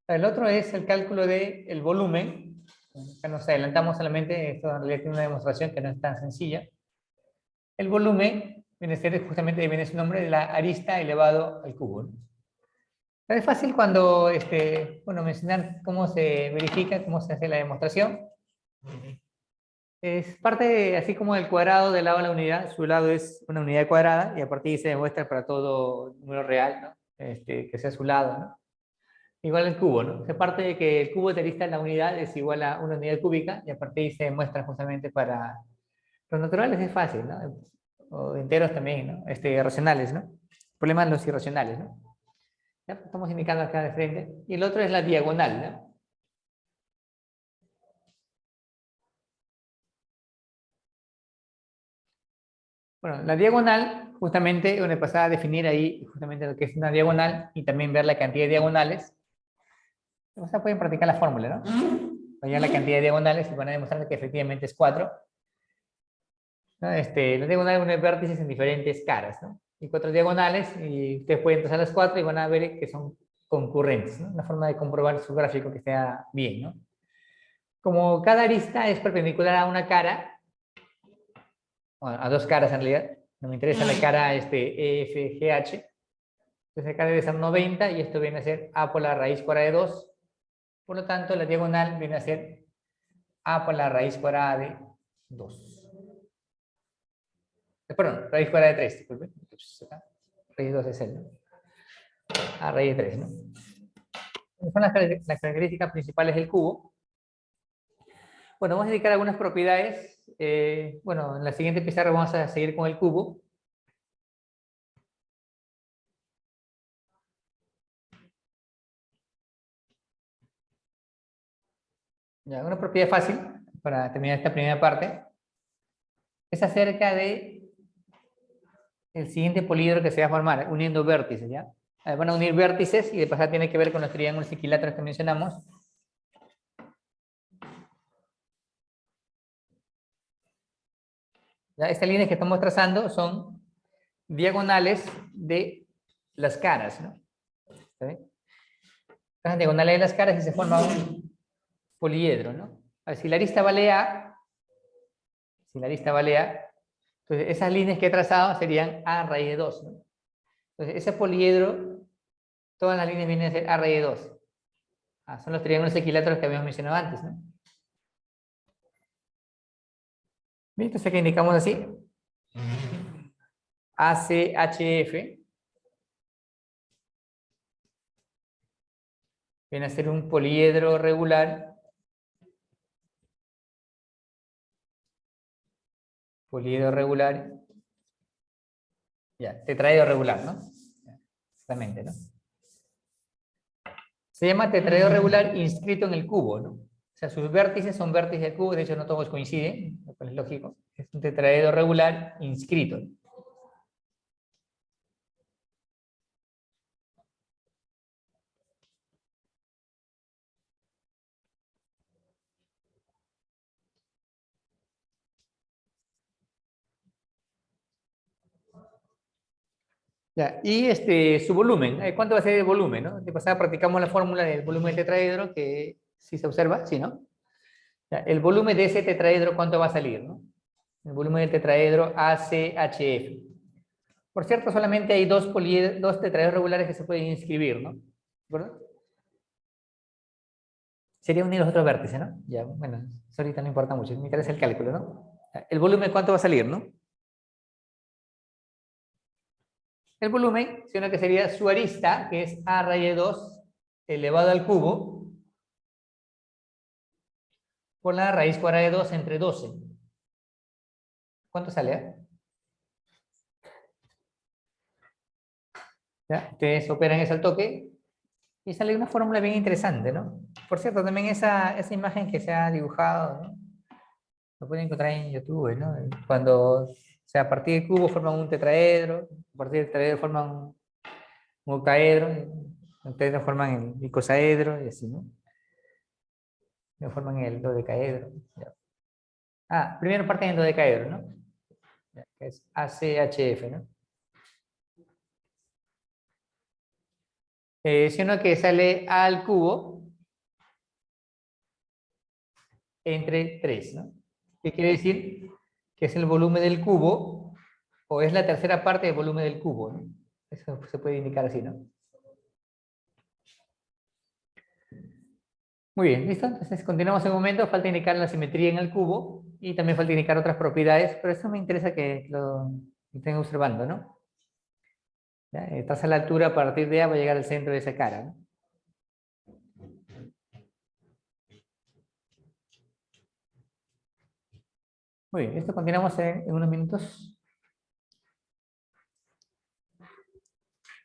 El otro es el cálculo del volumen. Acá nos adelantamos solamente, esto en realidad tiene una demostración que no es tan sencilla. El volumen viene a ser justamente, viene su nombre, de la arista elevado al cubo, ¿no? Es fácil cuando, bueno, mencionar cómo se verifica, cómo se hace la demostración. Es parte, así como el cuadrado del lado de la unidad, su lado es una unidad cuadrada y a partir de ahí se demuestra para todo número real, ¿no? Que sea su lado, ¿no? Igual el cubo, ¿no? Se parte de que el cubo de arista en la unidad es igual a una unidad cúbica y a partir de ahí se demuestra justamente para los naturales es fácil, ¿no? O enteros también, ¿no? Racionales, ¿no? Problemas los irracionales, ¿no? ¿Ya? Estamos indicando acá de frente. Y el otro es la diagonal, ¿no? Bueno, la diagonal, justamente, donde pasaba a definir ahí justamente lo que es una diagonal y también ver la cantidad de diagonales. O sea, pueden practicar la fórmula, ¿no? Hallar la cantidad de diagonales y van a demostrar que efectivamente es 4. ¿No? Las diagonales unen vértices en diferentes caras, ¿no? Y 4 diagonales, y ustedes pueden trazar las 4 y van a ver que son concurrentes, ¿no? Una forma de comprobar su gráfico que sea bien, ¿no? Como cada arista es perpendicular a una cara, bueno, a dos caras en realidad, no me interesa la cara EFGH, entonces acá debe ser 90 y esto viene a ser A por la raíz cuadrada de 2, por lo tanto la diagonal viene a ser A por la raíz cuadrada de 2. Perdón, raíz cuadrada de 3, disculpen. Raíz 2 es el, ¿no? A raíz de 3, ¿no? Son las características principales del cubo. Bueno, vamos a dedicar algunas propiedades. Bueno, en la siguiente pizarra vamos a seguir con el cubo. Ya, una propiedad fácil para terminar esta primera parte es acerca de el siguiente poliedro que se va a formar, uniendo vértices, ¿ya? Van a unir vértices y de pasada tiene que ver con los triángulos equiláteros que mencionamos. ¿Ya? Estas líneas que estamos trazando son diagonales de las caras, ¿no? ¿Está bien? Las diagonales de las caras y se forma un poliedro, ¿no? A ver, si la arista vale A, entonces esas líneas que he trazado serían A raíz de 2, ¿no? Entonces ese poliedro, todas las líneas vienen a ser A raíz de 2. Son los triángulos equiláteros que habíamos mencionado antes, ¿no? Bien, entonces aquí indicamos así. ACHF viene a ser un poliedro regular. Poliedro regular. Ya, tetraedro regular, ¿no? Exactamente, ¿no? Se llama tetraedro regular inscrito en el cubo, ¿no? O sea, sus vértices son vértices del cubo, de hecho no todos coinciden, lo cual es lógico. Es un tetraedro regular inscrito. Ya, y su volumen, ¿cuánto va a ser el volumen? ¿No? De pasada practicamos la fórmula del volumen del tetraedro, que si se observa, sí, ¿no? Ya, el volumen de ese tetraedro, ¿cuánto va a salir? ¿No? El volumen del tetraedro ACHF. Por cierto, solamente hay dos tetraedros regulares que se pueden inscribir, ¿no? ¿Verdad? Sería unir los otros vértices, ¿no? Ya, bueno, eso ahorita no importa mucho, me interesa el cálculo, ¿no? El volumen, ¿cuánto va a salir, no? El volumen, sino que sería su arista, que es A raíz de 2 elevado al cubo, por la raíz cuadrada de 2 entre 12. ¿Cuánto sale? ¿Ya? Ustedes operan eso al toque y sale una fórmula bien interesante, ¿no? Por cierto, también esa imagen que se ha dibujado, ¿no? Lo pueden encontrar en YouTube, ¿no? Cuando, o sea, a partir del cubo forman un tetraedro, a partir del tetraedro forman un octaedro, un tetraedro forman el icosaedro y así, ¿no? No forman el dodecaedro. Ya. Primero parten en dodecaedro, ¿no? Ya, que es ACHF, ¿no? Sino que sale A al cubo entre 3, ¿no? ¿Qué quiere decir? Que es el volumen del cubo, o es la tercera parte del volumen del cubo, ¿no? Eso se puede indicar así, ¿no? Muy bien, ¿listo? Entonces continuamos en un momento, falta indicar la simetría en el cubo y también falta indicar otras propiedades, pero eso me interesa que lo estén observando, ¿no? ¿Ya? Estás a la altura, a partir de A va a llegar al centro de esa cara, ¿no? Muy bien, esto continuamos en unos minutos.